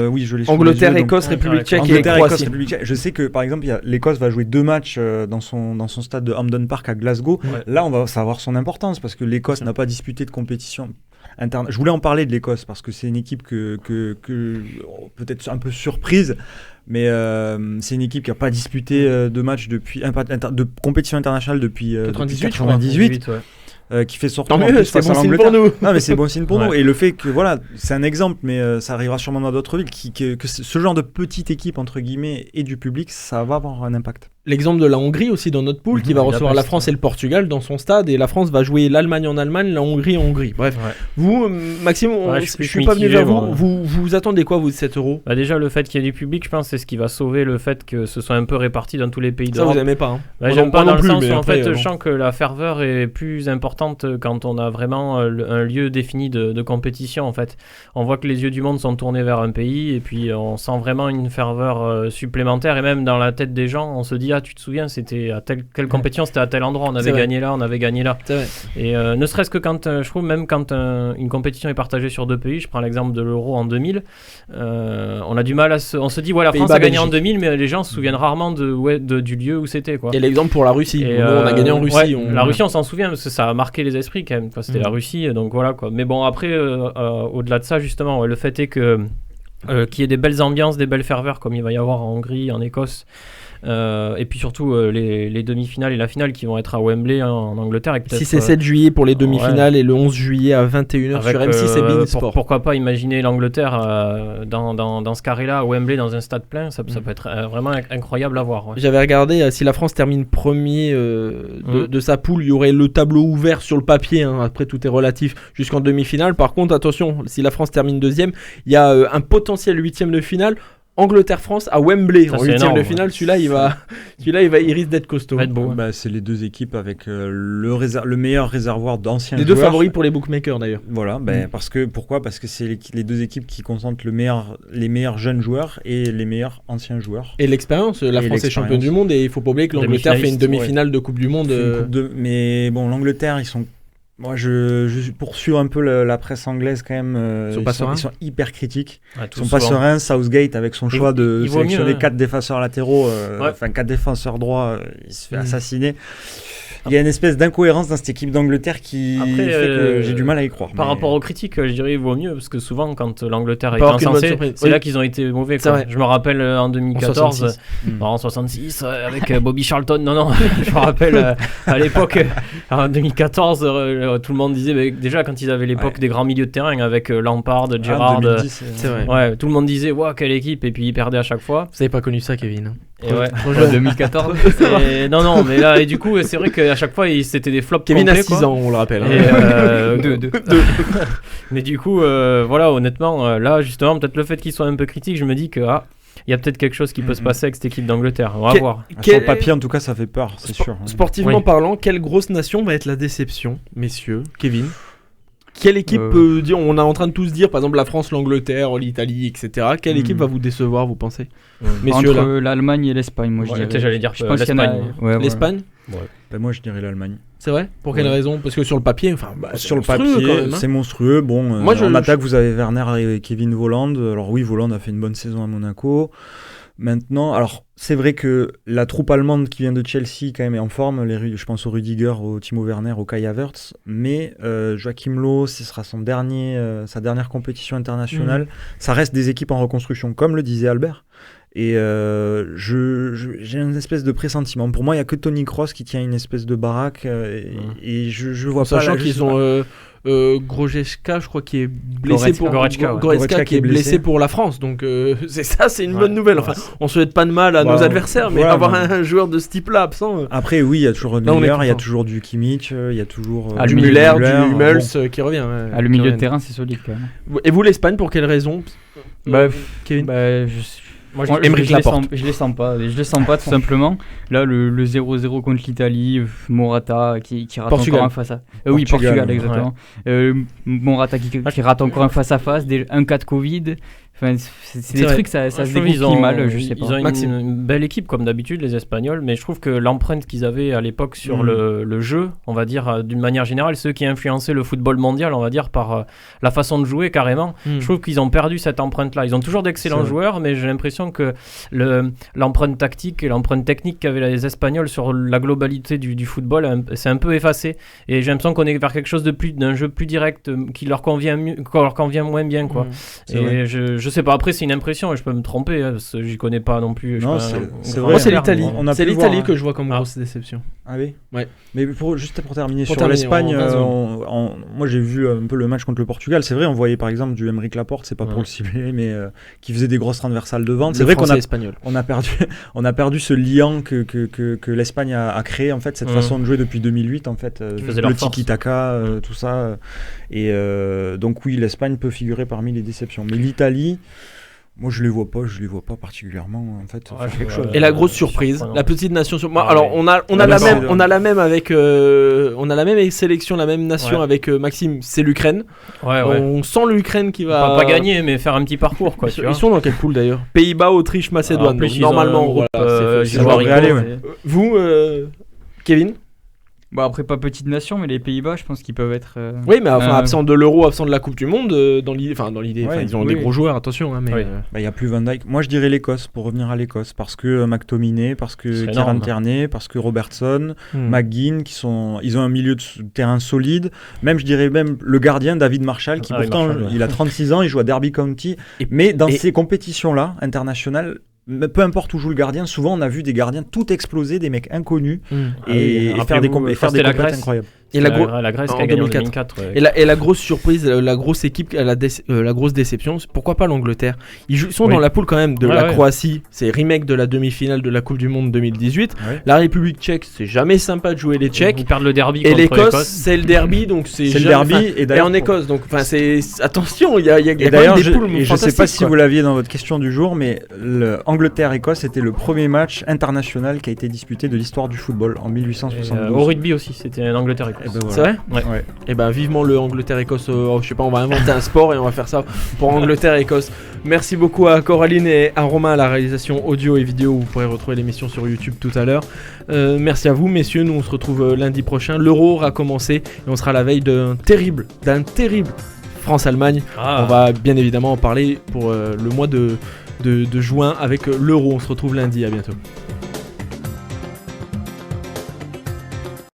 Speaker 6: Oui, je l'ai.
Speaker 2: Angleterre, Écosse, République Tchèque et Croatie.
Speaker 6: République Tchèque. Je sais que par exemple l'Écosse va jouer 2 matchs dans son stade de Hampden Park à Glasgow. Ouais. Là ça va avoir son importance parce que l'Écosse n'a pas disputé de compétition interne. Je voulais en parler de l'Écosse parce que c'est une équipe que peut-être un peu surprise. Mais c'est une équipe qui n'a pas disputé de match de compétition internationale depuis 98. Qui fait son retour face à l'Angleterre. Non, mais c'est bon signe pour nous. Et le fait que voilà, c'est un exemple, mais ça arrivera sûrement dans d'autres villes, que ce genre de petite équipe entre guillemets et du public, ça va avoir un impact.
Speaker 2: L'exemple de la Hongrie aussi dans notre poule, qui va recevoir la France et le Portugal dans son stade, et la France va jouer l'Allemagne en Allemagne, la Hongrie en Hongrie. Bref, vous, Maxime, je suis pas venu vers vous. Vous attendez quoi, vous, de cet Euro ?
Speaker 3: Déjà, le fait qu'il y ait du public, je pense, c'est ce qui va sauver le fait que ce soit un peu réparti dans tous les pays d'Europe.
Speaker 2: Ça, vous aimez pas, hein ?
Speaker 3: J'aime pas dans le sens où, en fait, je sens que la ferveur est plus importante quand on a vraiment un lieu défini de compétition, en fait. On voit que les yeux du monde sont tournés vers un pays, et puis on sent vraiment une ferveur supplémentaire, et même dans la tête des gens, on se dit, tu te souviens, c'était à quelle compétition, c'était à tel endroit, on avait gagné là, on avait gagné là.
Speaker 2: C'est vrai.
Speaker 3: Et ne serait-ce que quand, je trouve, même quand une compétition est partagée sur 2 pays, je prends l'exemple de l'Euro en 2000, on a du mal on se dit, la France a gagné en 2000, mais les gens se souviennent rarement du lieu où c'était, quoi.
Speaker 2: Et l'exemple pour la Russie, nous, on a gagné en Russie.
Speaker 3: La Russie, on s'en souvient, parce que ça a marqué les esprits quand même, c'était la Russie, donc voilà, quoi. Mais bon, après, au-delà de ça, justement, le fait est que qu'il y ait des belles ambiances, des belles ferveurs, comme il va y avoir en Hongrie, en Écosse, et puis surtout les demi-finales et la finale qui vont être à Wembley en Angleterre.
Speaker 2: 6 et 7 juillet pour les demi-finales et le 11 juillet à 21h sur M6 et beIN Sport.
Speaker 3: Pourquoi pas imaginer l'Angleterre dans ce carré-là, à Wembley, dans un stade plein, ça peut être vraiment incroyable à voir. Ouais.
Speaker 2: J'avais regardé, si la France termine premier de sa poule, il y aurait le tableau ouvert sur le papier, après tout est relatif, jusqu'en demi-finale. Par contre, attention, si la France termine deuxième, il y a un potentiel 8e de finale. Angleterre-France à Wembley en 8e de finale, celui-là il risque d'être costaud.
Speaker 3: Va être beau.
Speaker 6: C'est les 2 équipes avec le meilleur réservoir d'anciens joueurs.
Speaker 2: Les 2 favoris pour les bookmakers d'ailleurs.
Speaker 6: Voilà, pourquoi ? Parce que c'est les 2 équipes qui concentrent les meilleurs jeunes joueurs et les meilleurs anciens joueurs.
Speaker 2: Et l'expérience, la France est championne du monde et il faut pas oublier que l'Angleterre fait une demi-finale de Coupe du Monde.
Speaker 6: Mais bon, l'Angleterre, ils sont... Moi, je poursuis un peu la presse anglaise quand même. Ils sont hyper critiques. Ils sont pas sereins. Southgate, avec son choix de sélectionner 4 défenseurs latéraux, 4 défenseurs droits, il se fait assassiner. Il y a une espèce d'incohérence dans cette équipe d'Angleterre qui fait que j'ai du mal à y croire.
Speaker 3: Par rapport aux critiques, je dirais il vaut mieux, parce que souvent quand l'Angleterre a été encensée, c'est là qu'ils ont été mauvais. Je me rappelle en 2014, en 66, avec Bobby Charlton. Non, je me rappelle à l'époque, en 2014, tout le monde disait, déjà quand ils avaient l'époque des grands milieux de terrain avec Lampard, Gerrard,
Speaker 2: 2010, c'est vrai.
Speaker 3: Tout le monde disait, quelle équipe, et puis ils perdaient à chaque fois.
Speaker 2: Vous n'avez pas connu ça, Kevin.
Speaker 3: Et
Speaker 5: 2014.
Speaker 3: Non, mais là, et du coup, c'est vrai que à chaque fois, c'était des flops
Speaker 2: Kevin
Speaker 3: complets,
Speaker 2: a 6
Speaker 3: quoi.
Speaker 2: ans, on le rappelle.
Speaker 3: Et,
Speaker 5: Deux.
Speaker 3: Mais du coup, voilà, honnêtement, là, justement, peut-être le fait qu'il soit un peu critique, je me dis que il y a peut-être quelque chose qui peut se passer avec cette équipe d'Angleterre. On va voir.
Speaker 6: Sur le papier, en tout cas, ça fait peur, c'est sûr.
Speaker 2: Sportivement
Speaker 3: Oui.
Speaker 2: parlant, quelle grosse nation va être la déception, messieurs? Kevin? Quelle équipe on est en train de tous dire, par exemple la France, l'Angleterre, l'Italie, etc. Quelle équipe va vous décevoir, vous pensez? Messieurs,
Speaker 5: Entre
Speaker 2: là.
Speaker 5: l'Allemagne et l'Espagne, moi je
Speaker 3: Ouais,
Speaker 5: dirais.
Speaker 3: j'allais dire
Speaker 5: Je pense qu'il y en a-
Speaker 3: l'Espagne.
Speaker 5: Ouais, voilà.
Speaker 2: L'Espagne?
Speaker 6: Ben, moi, je dirais l'Allemagne.
Speaker 2: C'est vrai? Pour quelle
Speaker 6: Ouais.
Speaker 2: raison? Parce que sur le papier,
Speaker 6: Sur le
Speaker 2: c'est monstrueux,
Speaker 6: papier,
Speaker 2: quand même, hein.
Speaker 6: c'est monstrueux. Bon,
Speaker 2: Moi,
Speaker 6: en attaque, vous avez Werner et Kevin Volland. Alors oui, Volland a fait une bonne saison à Monaco. Maintenant, alors c'est vrai que la troupe allemande qui vient de Chelsea quand même est en forme. Je pense au Rüdiger, au Timo Werner, au Kai Havertz. Mais Joachim Löw, ce sera sa dernière compétition internationale. Ça reste des équipes en reconstruction, comme le disait Albert. Et j'ai une espèce de pressentiment. Pour moi, il n'y a que Toni Kroos qui tient une espèce de baraque. Et je vois pas.
Speaker 2: Sachant
Speaker 6: là, je
Speaker 2: qu'ils
Speaker 6: sais
Speaker 2: ont Grojecka, je crois, qui est blessé
Speaker 3: Goretzka,
Speaker 2: pour
Speaker 3: ouais.
Speaker 2: Goretzka qui est blessé pour la France. Donc c'est une bonne nouvelle. Enfin, on souhaite pas de mal à nos adversaires, mais
Speaker 6: voilà,
Speaker 2: avoir
Speaker 6: ouais.
Speaker 2: un joueur de ce type-là absent.
Speaker 6: Après, oui, il y a toujours
Speaker 2: Là, on est
Speaker 6: Müller, il y a
Speaker 2: content.
Speaker 6: toujours du Kimmich, il y a toujours
Speaker 2: Du
Speaker 5: milieu,
Speaker 2: Müller, du
Speaker 6: Müller,
Speaker 2: Hummels qui revient. ouais,
Speaker 5: Ah, le
Speaker 2: qui
Speaker 5: milieu de
Speaker 2: revient.
Speaker 5: terrain, c'est solide quand même.
Speaker 2: Et vous, l'Espagne, pour quelle raison? Kevin?
Speaker 3: Moi,
Speaker 5: Moi,
Speaker 2: Aymeric
Speaker 5: je les
Speaker 2: Laporte.
Speaker 5: sens- je les sens pas. Je les sens pas tout simplement. Là, le 0-0 contre l'Italie, Morata qui rate
Speaker 2: Portugal.
Speaker 5: encore un face à. Oui, Portugal, exactement. Morata qui rate encore un face à face, un cas de Covid. Enfin, c'est des
Speaker 2: vrai.
Speaker 5: trucs, ça se
Speaker 3: Je trouve
Speaker 5: dégoupille mal, je sais pas.
Speaker 3: Ils ont
Speaker 2: Maxime.
Speaker 3: une belle équipe comme d'habitude, les Espagnols, mais je trouve que l'empreinte qu'ils avaient à l'époque sur le jeu, on va dire d'une manière générale, ceux qui influençaient le football mondial, on va dire par la façon de jouer carrément, je trouve qu'ils ont perdu cette empreinte-là. Ils ont toujours d'excellents joueurs, mais j'ai l'impression que l'empreinte tactique et l'empreinte technique qu'avaient les Espagnols sur la globalité du football, c'est un peu effacé. Et j'ai l'impression qu'on est vers quelque chose d'un jeu plus direct qui leur convient moins bien, quoi. Et je sais pas, après c'est une impression et je peux me tromper, parce que j'y connais pas non plus.
Speaker 6: Non,
Speaker 3: c'est
Speaker 6: c'est
Speaker 2: Moi,
Speaker 6: vrai.
Speaker 2: c'est l'Italie.
Speaker 6: On a
Speaker 2: C'est
Speaker 6: pu
Speaker 2: l'Italie
Speaker 6: voir,
Speaker 2: que je vois comme grosse déception.
Speaker 6: Ah oui.
Speaker 2: Ouais.
Speaker 6: Mais juste pour terminer
Speaker 2: Pour
Speaker 6: sur
Speaker 2: terminer,
Speaker 6: l'Espagne,
Speaker 2: en 20
Speaker 6: moi j'ai vu un peu le match contre le Portugal. C'est vrai, on voyait par exemple du Aymeric Laporte, c'est pas pour le cibler, mais qui faisait des grosses transversales devant. C'est vrai qu'on a
Speaker 2: espagnol.
Speaker 6: on a perdu ce lien que l'Espagne a créé en fait, cette façon de jouer depuis 2008 en fait,
Speaker 3: faisaient
Speaker 6: le
Speaker 3: leur force.
Speaker 6: tiki-taka, tout ça. Et donc oui, l'Espagne peut figurer parmi les déceptions, mais l'Italie. Moi, je les vois pas particulièrement en fait. faire quelque chose.
Speaker 2: Et la grosse surprise, la petite nation sur. Moi,
Speaker 3: Ah
Speaker 2: alors
Speaker 3: ouais.
Speaker 2: on a
Speaker 6: Ah,
Speaker 2: la
Speaker 6: mais
Speaker 2: même,
Speaker 6: c'est-
Speaker 2: on a la même avec, on a la même sélection, la même nation
Speaker 3: Ouais.
Speaker 2: avec Maxime. C'est l'Ukraine.
Speaker 3: Ouais.
Speaker 2: On sent l'Ukraine qui va
Speaker 3: Pas gagner, mais faire un petit parcours, quoi. Tu vois.
Speaker 2: Ils sont dans quelle poule d'ailleurs? Pays-Bas, Autriche, Macédoine.
Speaker 3: En plus,
Speaker 2: Donc,
Speaker 3: ils ont
Speaker 2: normalement,
Speaker 3: un groupe,
Speaker 2: voilà, c'est
Speaker 3: ils
Speaker 6: jouent
Speaker 3: jouent
Speaker 6: à régaler, ouais.
Speaker 2: Vous, Kevin?
Speaker 5: Bon, après, pas petite nation, mais les Pays-Bas, je pense qu'ils peuvent être.
Speaker 2: Oui, mais enfin, absent de l'Euro, absent de la Coupe du Monde, dans l'idée,
Speaker 6: Ouais,
Speaker 2: ils ont
Speaker 5: oui.
Speaker 2: des gros joueurs, attention. Hein, mais
Speaker 3: Oui.
Speaker 6: Il y a plus Van Dijk. Moi, je dirais l'Écosse pour revenir à l'Écosse parce que McTominay, parce que
Speaker 3: C'est
Speaker 6: Kieran
Speaker 3: énorme.
Speaker 6: Tierney, parce que Robertson,
Speaker 2: Hmm.
Speaker 6: McGinn, ils ont un milieu de terrain solide. Même, je dirais même le gardien David Marshall, qui
Speaker 3: Ah oui,
Speaker 6: pourtant
Speaker 3: Marshall, ouais.
Speaker 6: il a 36 ans, il joue à Derby County.
Speaker 2: Et-
Speaker 6: Mais dans
Speaker 2: et-
Speaker 6: ces compétitions-là internationales, peu importe où joue le gardien, souvent on a vu des gardiens tout exploser, des mecs inconnus
Speaker 2: Hmm.
Speaker 6: et faire des compétitions
Speaker 3: Grèce.
Speaker 6: incroyables.
Speaker 2: Et la, gro-
Speaker 3: la Grèce
Speaker 2: en
Speaker 3: qui a gagné en
Speaker 2: 2004.
Speaker 3: 2004. ouais.
Speaker 2: et la grosse surprise, la grosse équipe, la grosse déception, c'est pourquoi pas l'Angleterre. Ils sont
Speaker 3: Oui.
Speaker 2: dans la poule quand même de
Speaker 3: Ouais,
Speaker 2: la
Speaker 3: ouais.
Speaker 2: Croatie, c'est remake de la demi-finale de la Coupe du Monde 2018.
Speaker 6: Ouais.
Speaker 2: La République tchèque, c'est jamais sympa de jouer les Tchèques.
Speaker 3: Ils perdent le derby
Speaker 2: Et
Speaker 3: contre
Speaker 2: l'Écosse, c'est le derby, donc c'est
Speaker 6: C'est le
Speaker 2: jamais-
Speaker 6: derby,
Speaker 2: enfin,
Speaker 6: et
Speaker 2: et
Speaker 6: d'ailleurs,
Speaker 2: en Écosse, donc enfin c'est attention, il y a
Speaker 6: Et
Speaker 2: quand
Speaker 6: d'ailleurs,
Speaker 2: même des poules
Speaker 6: je sais pas
Speaker 2: fantastiques,
Speaker 6: si
Speaker 2: quoi.
Speaker 6: vous l'aviez dans votre question du jour, mais Angleterre-Écosse était le premier match international qui a été disputé de l'histoire du football en 1872.
Speaker 3: Au rugby aussi, c'était un Angleterre-Écosse.
Speaker 6: Eh ben voilà.
Speaker 2: C'est vrai?
Speaker 3: Ouais.
Speaker 6: Ouais.
Speaker 2: Et ben vivement le Angleterre-Écosse, je sais pas, on va inventer un sport et on va faire ça pour Angleterre-Écosse. Merci beaucoup à Coraline et à Romain à la réalisation audio et vidéo. Vous pourrez retrouver l'émission sur YouTube tout à l'heure. Merci à vous messieurs, nous on se retrouve lundi prochain. L'Euro aura commencé et on sera à la veille d'un terrible France-Allemagne.
Speaker 3: Ah.
Speaker 2: On va bien évidemment en parler pour le mois de juin avec l'Euro. On se retrouve lundi, à bientôt.